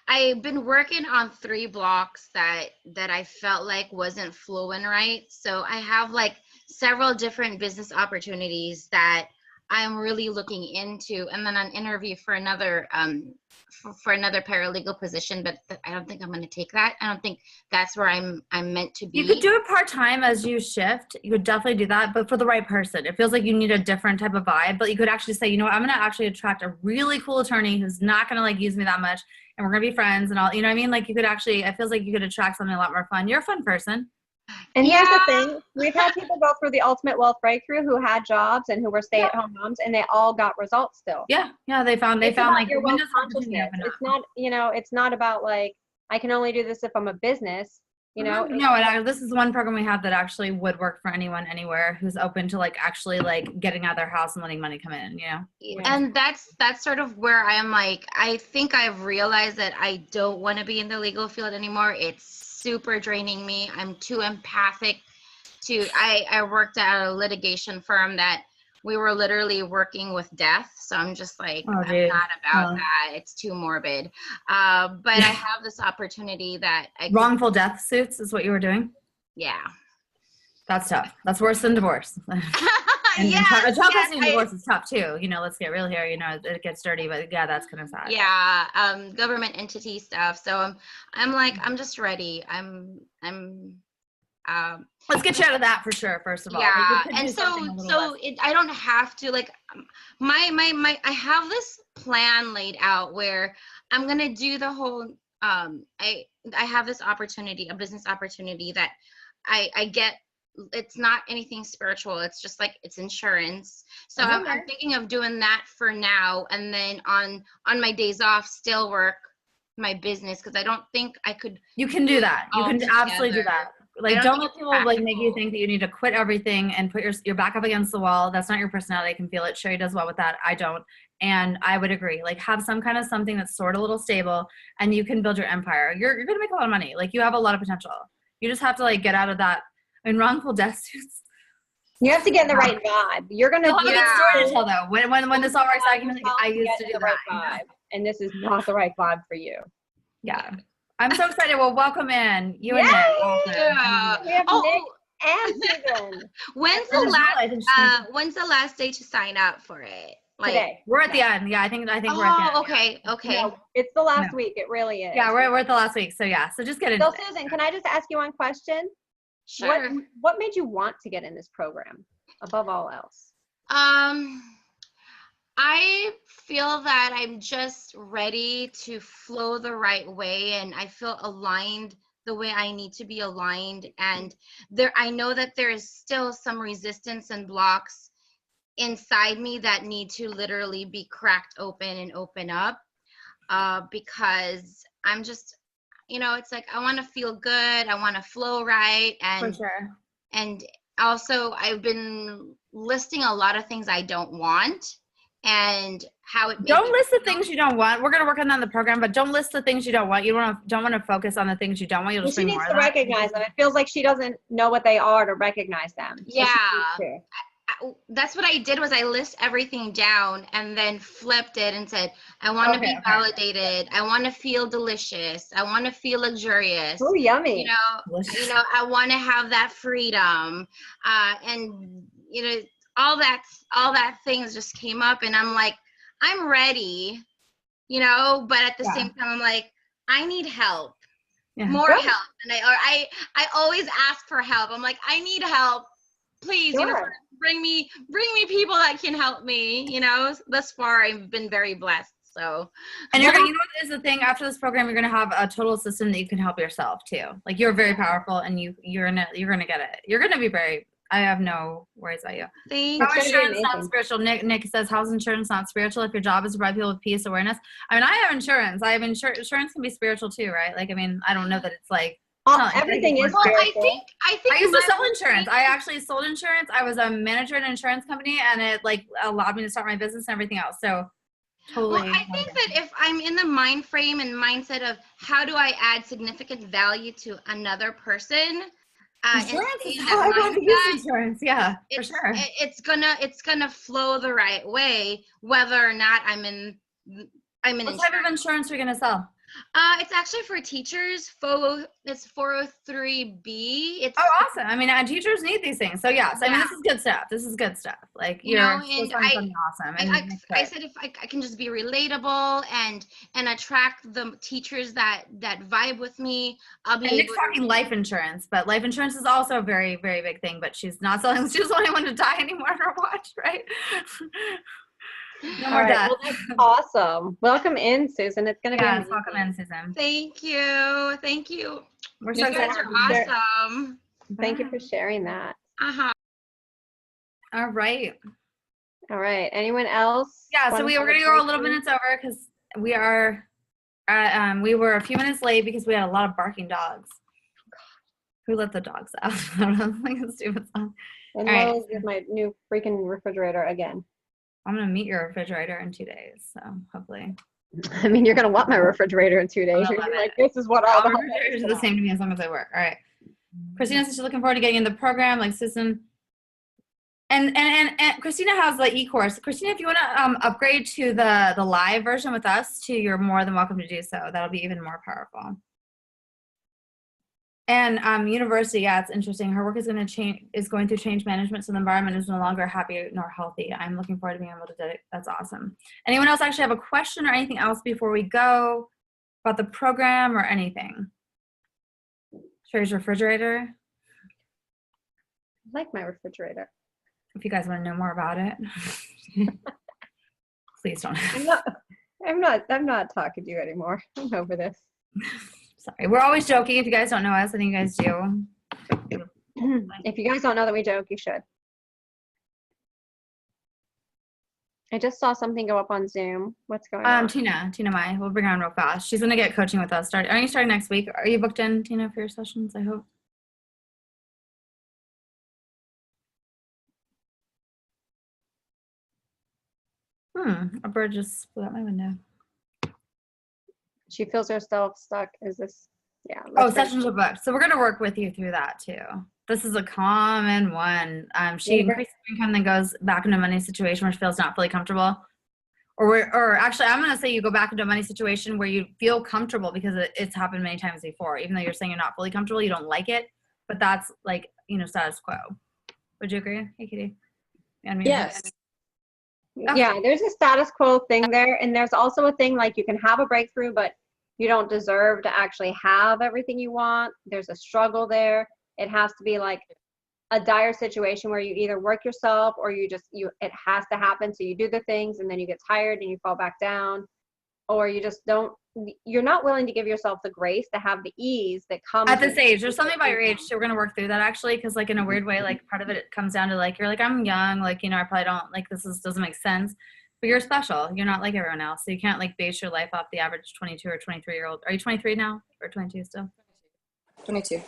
I've been working on 3 blocks that I felt like wasn't flowing right. So I have like several different business opportunities that I'm really looking into, and then an interview for another for another paralegal position, but I don't think I'm going to take that. I don't think that's where I'm meant to be. You could do it part-time as you shift. You could definitely do that, but for the right person. It feels like you need a different type of vibe, but you could actually say, you know what, I'm going to actually attract a really cool attorney who's not going to like use me that much, and we're going to be friends and all, you know what I mean? Like you could actually, it feels like you could attract something a lot more fun. You're a fun person. And here's Yeah. the thing, we've had people go through the Ultimate Wealth Breakthrough who had jobs and who were stay-at-home moms, and they all got results still. Yeah. Yeah. They found It's about like your the wealth windows of opportunity consciousness. open up. It's not, you know, it's not about like, I can only do this if I'm a business, you know. No, this is one program we have that actually would work for anyone, anywhere who's open to like actually like getting out of their house and letting money come in, you know? And that's sort of where I am. Like, I think I've realized that I don't want to be in the legal field anymore. It's super draining me. I'm too empathic to, I worked at a litigation firm that we were literally working with death. So I'm just like, Oh, I'm dude. not about Oh. that. It's too morbid. But I have this opportunity that I could, Wrongful death suits is what you were doing. yeah. That's tough. That's worse than divorce. And Yeah, child yeah, custody and divorce is tough too. You know, let's get real here. You know, it gets dirty, but yeah, that's kind of sad. yeah, government entity stuff. So I'm like, I'm just ready. Let's get you out of that for sure. First of all, Yeah, Like, we could and do something a little less. I don't have to like my I have this plan laid out where I'm gonna do the whole I have this opportunity, a business opportunity that I get. It's not anything spiritual. It's just like it's insurance. So Okay. I'm thinking of doing that for now, and then on my days off, still work my business, because I don't think I could. You can do that. You all can absolutely do together. that. I Like, don't don't think let it's people like make you practical. think that you need to quit everything and put your back up against the wall. That's not your personality. I can feel it. Sherry does well with that. I don't. And I would agree. Like, have some kind of something that's sort of a little stable, and you can build your empire. You're gonna make a lot of money. Like, you have a lot of potential. You just have to like get out of that. I mean, wrongful death suits. You have to get in the right vibe. You're gonna You'll have a good Yeah. story to tell though. When this all works out, you can be like, I used to do the that. right vibe, and this is not the right vibe for you. Yeah. I'm so excited. Well, welcome in. You and Yay! Nick. Awesome. Yeah. We have Oh, Nick and Susan when's Oh, the last I think she's- when's the last day to sign up for it? Like, today. we're at the end. Yeah, I think we're at the end. oh, okay. No, it's the last No. week. It really is. Yeah, we're at the last week. So yeah, so just get into So it. Susan, can I just ask you one question? Sure. What made you want to get in this program above all else? I feel that I'm just ready to flow the right way, and I feel aligned the way I need to be aligned. And I know that there is still some resistance and blocks inside me that need to literally be cracked open and open up, because I'm just, it's like I want to feel good, I want to flow right, For sure. and also I've been listing a lot of things I don't want, and how it Don't list the things you don't want. We're gonna work on that in the program, but don't list the things you don't want. You don't want to focus on the things you don't want. You'll just She bring needs more to of that. recognize them. It feels like she doesn't know what they are to recognize them. So she Yeah. needs to. That's what I did, was I list everything down and then flipped it and said, I want to Okay, be okay. validated, I want to feel delicious, I want to feel luxurious, Oh, yummy. I want to have that freedom, and all that things just came up, and I'm like, I'm ready, but at the Yeah. same time I'm like, I need help, Yeah. more Sure. help, and I always ask for help. I'm like, I need help, please, Sure. bring me people that can help me. Thus far I've been very blessed. So, And you know what is the thing? After this program, you're gonna have a total system that you can help yourself too. Like, you're very powerful, and you're gonna get it. You're gonna be very. I have no worries about you. thank How It's gonna be insurance not amazing. spiritual? Nick says, how's insurance not spiritual if your job is to provide people with peace, awareness? I mean, I have insurance. I have insurance can be spiritual too, right? Like, I mean, I don't know that it's like. Everything is Well, spiritual. I think I used to my sell whole insurance. thing- I actually sold insurance. I was a manager at an insurance company, and it like allowed me to start my business and everything else. So totally. Well, I think that if I'm in the mind frame and mindset of how do I add significant value to another person, and Insurance stay is in how that everyone can use mindset, insurance. Yeah, for it's, sure. it's gonna flow the right way, whether or not I'm in What type of insurance are you gonna sell? It's actually for teachers. It's 403B. It's Oh, awesome. I mean, teachers need these things. So yes, I mean, this is good stuff. This is good stuff. Like you you're know, still and saying something awesome. And makes I it- said if I can just be relatable and attract the teachers that vibe with me, I'll be and Nick's able talking to. life insurance, but life insurance is also a very, very big thing. But she's not selling. She doesn't want anyone to die anymore on her watch, right? No All more right, death. well, that's awesome. Welcome in, Susan. It's going to be Yes, amazing. welcome in, Susan. Thank you. Thank you. We're You so guys excited. are Sure. awesome. Thank you Bye. for sharing that. Uh-huh. All right. All right. Anyone else? Yeah, so wanna we were have going to go a little question? minutes over because we are, we were a few minutes late because we had a lot of barking dogs. Who let the dogs out? I don't know. Like a stupid song. And All right. Lowe's is my new freaking refrigerator again. I'm going to meet your refrigerator in 2 days. So hopefully. I mean, you're going to want my refrigerator in 2 days. gonna You're love gonna be it. like, this is what all All the refrigerators are the same to me as long as they work. All right. Christina says she's looking forward to getting in the program, like Susan. And Christina has the e-course. Christina, if you want to upgrade to the live version with us too, you're more than welcome to do so. That'll be even more powerful. And university, yeah, it's interesting. Her work is going through change management, so the environment is no longer happy nor healthy. I'm looking forward to being able to do it. That's awesome. Anyone else actually have a question or anything else before we go about the program or anything? Sherry's refrigerator, I like my refrigerator. if you guys want to know more about it. Please don't. I'm not talking to you anymore. I'm over this. Sorry. We're always joking. If you guys don't know us, I think you guys do. If you guys don't know that we joke, you should. I just saw something go up on Zoom. What's going on? Tina Mai. We'll bring her on real fast. She's going to get coaching with us. Are you starting next week? Are you booked in, Tina, for your sessions, I hope? A bird just flew out my window. She feels herself stuck. Is this? Yeah. Oh, let's bring- sessions are booked. So we're going to work with you through that too. This is a common one. She Yeah, increases income, then goes back into a money situation where she feels not fully comfortable. Or actually, I'm going to say you go back into a money situation where you feel comfortable because it's happened many times before. Even though you're saying you're not fully comfortable, you don't like it, but that's like, status quo. Would you agree? Hey, Katie. Yes. Yeah, there's a status quo thing there. And there's also a thing like you can have a breakthrough, but you don't deserve to actually have everything you want. There's a struggle there. It has to be like a dire situation where you either work yourself or it has to happen. So you do the things and then you get tired and you fall back down, or you're not willing to give yourself the grace to have the ease that comes At this with age, there's something about your age too. We're gonna work through that actually, because like in a weird way, like part of it comes down to like you're like I'm young, like I probably don't like doesn't make sense, but you're special. You're not like everyone else, so you can't like base your life off the average 22 or 23-year-old. Are you 23 now or 22 still? 22.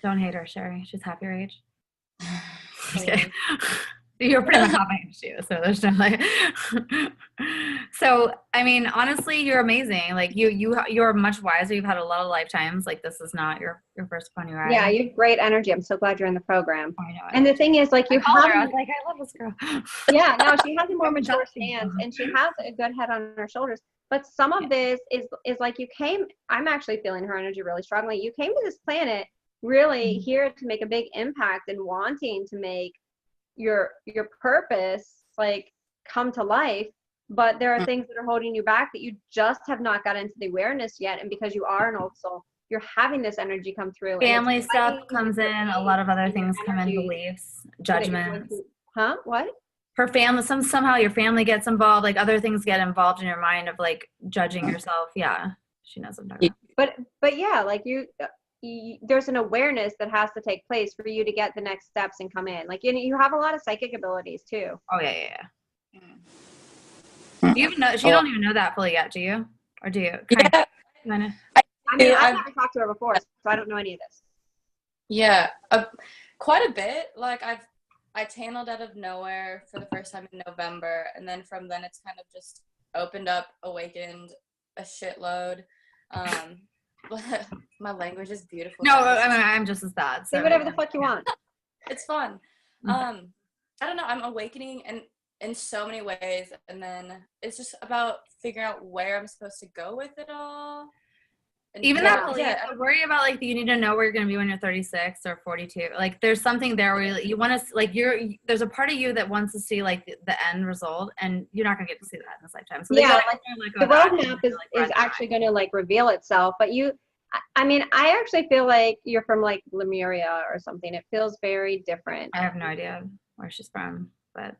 Don't hate her, Sherry. She's half your age. Just kidding. You're pretty much half my age too, so there's no like. So I mean, honestly, you're amazing. Like you're much wiser. You've had a lot of lifetimes. Like this is not your first pony ride. Yeah, you have great energy. I'm so glad you're in the program. I know. And the thing is, like, I you called her. I have, was like, I love this girl. yeah, no, she has a more mature Exactly. stance and she has a good head on her shoulders. But some of this is like I'm actually feeling her energy really strongly. You came to this planet really here to make a big impact and wanting to make your purpose like come to life. But there are things that are holding you back that you just have not got into the awareness yet. And because you are an old soul, you're having this energy come through. and it's Family stuff fighting comes with in. your A lot of other and your things come in. energy Beliefs, that you're going judgments. to- Huh? What? Her family. Somehow your family gets involved. Like other things get involved in your mind of like judging yourself. Yeah, she knows what I'm talking about. But yeah, like there's an awareness that has to take place for you to get the next steps and come in. Like you have a lot of psychic abilities too. Oh yeah. Do you even know? You don't even know that fully yet, do you? Or do you? Yeah. Kinda. I mean, I've I've- never talked to her before, so I don't know any of this. Yeah, quite a bit. Like I channeled out of nowhere for the first time in November, and then from then it's kind of just opened up, awakened a shitload. My language is beautiful. No, guys. I mean I'm just as bad. Say So whatever the fuck you want. It's fun. I don't know. I'm awakening, and in so many ways, and then it's just about figuring out where I'm supposed to go with it all. And Even Yeah. that belief, I worry about like you need to know where you're going to be when you're 36 or 42. Like there's something there where you want to like there's a part of you that wants to see like the end result, and you're not going to get to see that in this lifetime. So Yeah, the the roadmap is actually going to like reveal itself. But I mean, I actually feel like you're from like Lemuria or something. It feels very different. I have no idea where she's from, but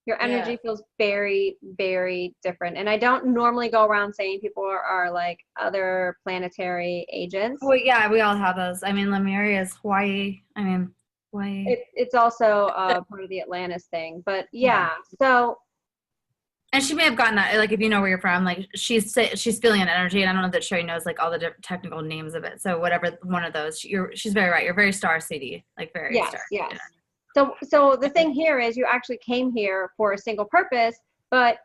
Your energy Yeah. feels very, very different. And I don't normally go around saying people are like other planetary agents. well, yeah, we all have those. I mean, Lemuria is Hawaii. I mean, Hawaii. It's also part of the Atlantis thing. But yeah, so And she may have gotten that, like, if you know where you're from, like, she's feeling an energy, and I don't know that Sherry knows, like, all the different technical names of it. So whatever one of those, she's very right. You're very star seedy, like, very yes, star. yes. So the thing here is you actually came here for a single purpose, but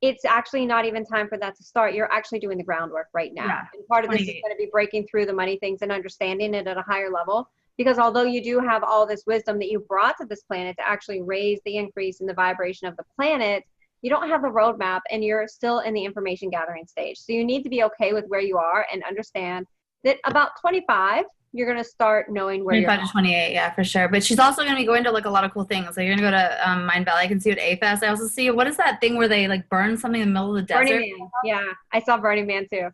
it's actually not even time for that to start. You're actually doing the groundwork right now. Yeah, And part of this is 28. going to be breaking through the money things and understanding it at a higher level. Because although you do have all this wisdom that you brought to this planet to actually raise the increase in the vibration of the planet, you don't have the roadmap and you're still in the information gathering stage. So you need to be okay with where you are and understand that about 25, you're going to start knowing where you're 25 to 28, yeah, for sure. But she's also going to be going to, like, a lot of cool things. Like, you're going to go to Mind Valley. I can see what A-Fest. I also see, what is that thing where they, like, burn something in the middle of the desert? Burning Man. Yeah, I saw Burning Man too.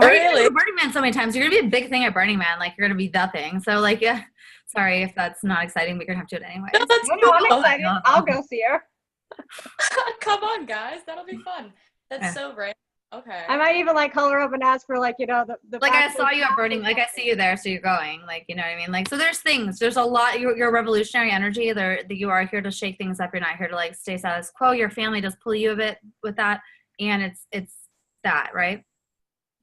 Really? Burning Man so many times. You're going to be a big thing at Burning Man. Like, you're going to be the thing. So, like, yeah, sorry if that's not exciting, but you're going to have to do it anyway. No, that's No, I'm cool. excited. I'll go see her. Come on, guys, that'll be fun. That's Yeah. so random. Okay. I might even like call her up and ask for like, you know, the Like, I backstage saw you at pass Burning, or like, I something. see you there, so you're going. Like, you know what I mean? Like, so there's things. There's a lot. You're revolutionary energy. That you are here to shake things up. You're not here to, like, stay status quo. Your family does pull you a bit with that, and it's that, right?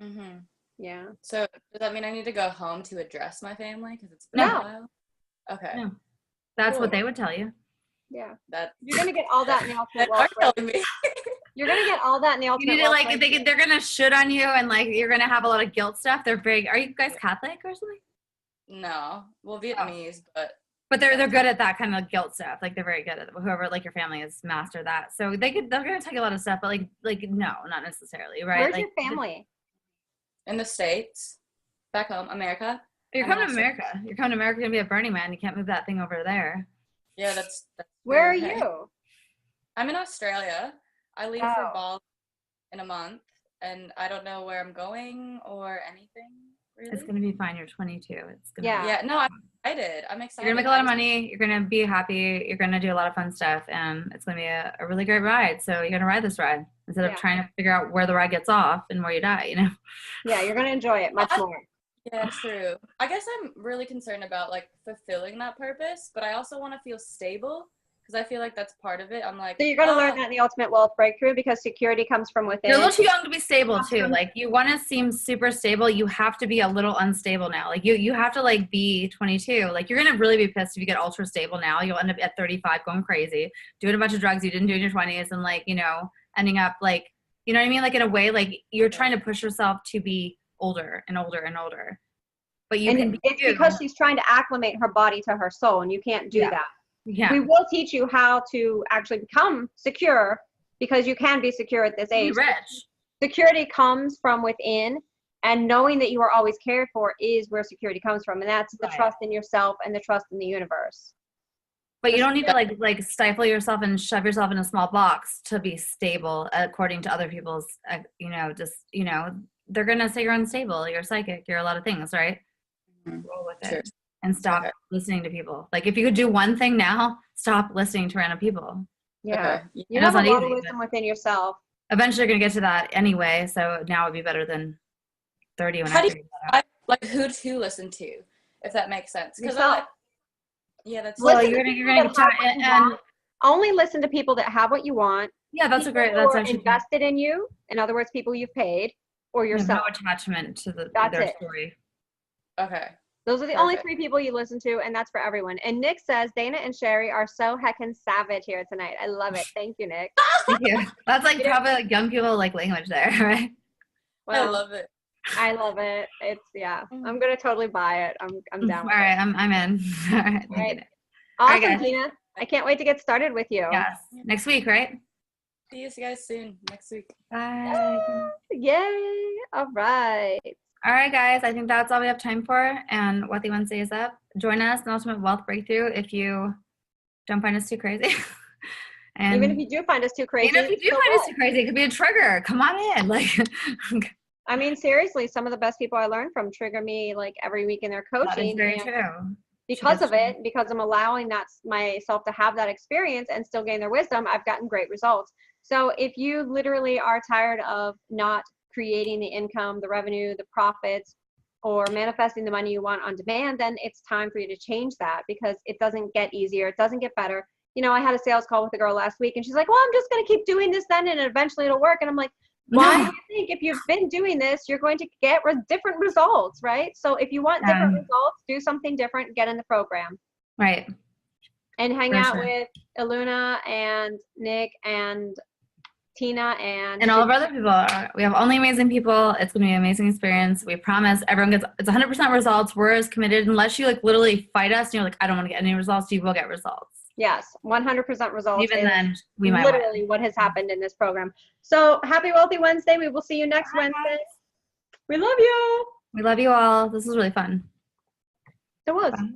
Mm-hmm. Yeah. So does that mean I need to go home to address my family because it's been No. a while? Okay. No. That's what Cool. they would tell you. Yeah. That You're gonna get all that in the ultimate they wealth. are telling me. You're gonna get all that in the You ultimate need to, wealth. like, Breakthrough. they're gonna shit on you, and, like, you're gonna have a lot of guilt stuff. They're very. Are you guys Catholic or something? No, well, Vietnamese, but But they're good at that kind of guilt stuff. Like, they're very good at it. Whoever, like, your family has mastered that. So they're gonna tell you a lot of stuff, but like no, not necessarily, right? Where's like, your family? in the States, back home, America. You're I'm coming to also- America. You're coming to America. You're gonna be at Burning Man. You can't move that thing over there. Yeah, that's Where are okay. you? I'm in Australia. I leave Oh. for Bali in a month, and I don't know where I'm going or anything. Really. It's gonna be fine. You're 22. It's gonna. Yeah. Yeah, no, I'm excited. I'm excited. You're gonna make a lot of money. You're gonna be happy. You're gonna do a lot of fun stuff, and it's gonna be a really great ride. So you're gonna ride this ride instead Yeah. of trying to figure out where the ride gets off and where you die. You know. Yeah, you're gonna enjoy it much more. Yeah, true. I guess I'm really concerned about like fulfilling that purpose, but I also want to feel stable because I feel like that's part of it. I'm like, So you're gonna learn oh, that in the ultimate wealth breakthrough because security comes from within. You're a little too young to be stable too. Like, you want to seem super stable, you have to be a little unstable now. Like, you have to, like, be 22. Like, you're gonna really be pissed if you get ultra stable now. You'll end up at 35 going crazy, doing a bunch of drugs you didn't do in your 20s, and, like, you know, ending up like, you know what I mean? Like, in a way, like, you're trying to push yourself to be older and older and older. But you can And be it's you. because she's trying to acclimate her body to her soul, and you can't do Yeah. that. Yeah. We will teach you how to actually become secure because you can be secure at this Be age. rich. Security comes from within, and knowing that you are always cared for is where security comes from, and that's the Right. trust in yourself and the trust in the universe. But you don't need to like stifle yourself and shove yourself in a small box to be stable according to other people's, you know, just, you know, they're going to say you're unstable, you're psychic, you're a lot of things, right? Mhm. Roll with Sure. it and stop Okay. listening to people. Like, if you could do one thing now, stop listening to random people. Yeah. okay. You I know have it's a not lot of easy, wisdom within yourself. Eventually you're going to get to that anyway. So now would be better than 30 when How I do you figured that out. like who to listen to, if that makes sense? Because Yourself. yeah, that's Well, Listen you're to going to people that have what you and want. Only listen to people that have what you want. yeah, that's a People great, who that's are actually invested in you. In other words, people you've paid, or you have yourself. no attachment to That's their it. story. okay. Those are the only Perfect. 3 people you listen to, and that's for everyone. And Nick says Dana and Sherry are so heckin' savage here tonight. I love it. Thank you, Nick. Thank you. That's like Yeah. probably like young people like language there, right? I Well, love it. I love it. It's yeah. Mm. I'm gonna totally buy it. I'm down All with right, it. I'm in. All right, thank you, Right. Nick. All right, Awesome, guys. Gina. I can't wait to get started with you. Yes. Next week, right? See you guys soon next week. Bye. Yay. All right. All right, guys. I think that's all we have time for. And Wealthy Wednesday is up. Join us in Ultimate Wealth Breakthrough if you don't find us too crazy. And Even if you do find us too crazy. even if you do so find us what? too crazy, it could be a trigger. Come on in. Like, I mean, seriously, some of the best people I learn from trigger me like every week in their that is coaching. very and true. because That's of it, because I'm allowing that myself to have that experience and still gain their wisdom, I've gotten great results. So if you literally are tired of not creating the income, the revenue, the profits, or manifesting the money you want on demand, then it's time for you to change that, because it doesn't get easier. It doesn't get better. You know, I had a sales call with a girl last week and she's like, well, I'm just going to keep doing this then and eventually it'll work. And I'm like, why do you think if you've been doing this, you're going to get different results, right? So if you want different results, do something different, get in the program. Right. And hang For out sure. with Iluna and Nick and Tina and And all of our other people. We have only amazing people. It's going to be an amazing experience. We promise everyone gets, it's 100% results. We're as committed, unless you like literally fight us and you're like, I don't want to get any results, you will get results. Yes, 100% results. Even is then, we might literally win. what has happened in this program. So happy Wealthy Wednesday. We will see you next Wednesday. We love you. We love you all. This was really fun. It was. Bye.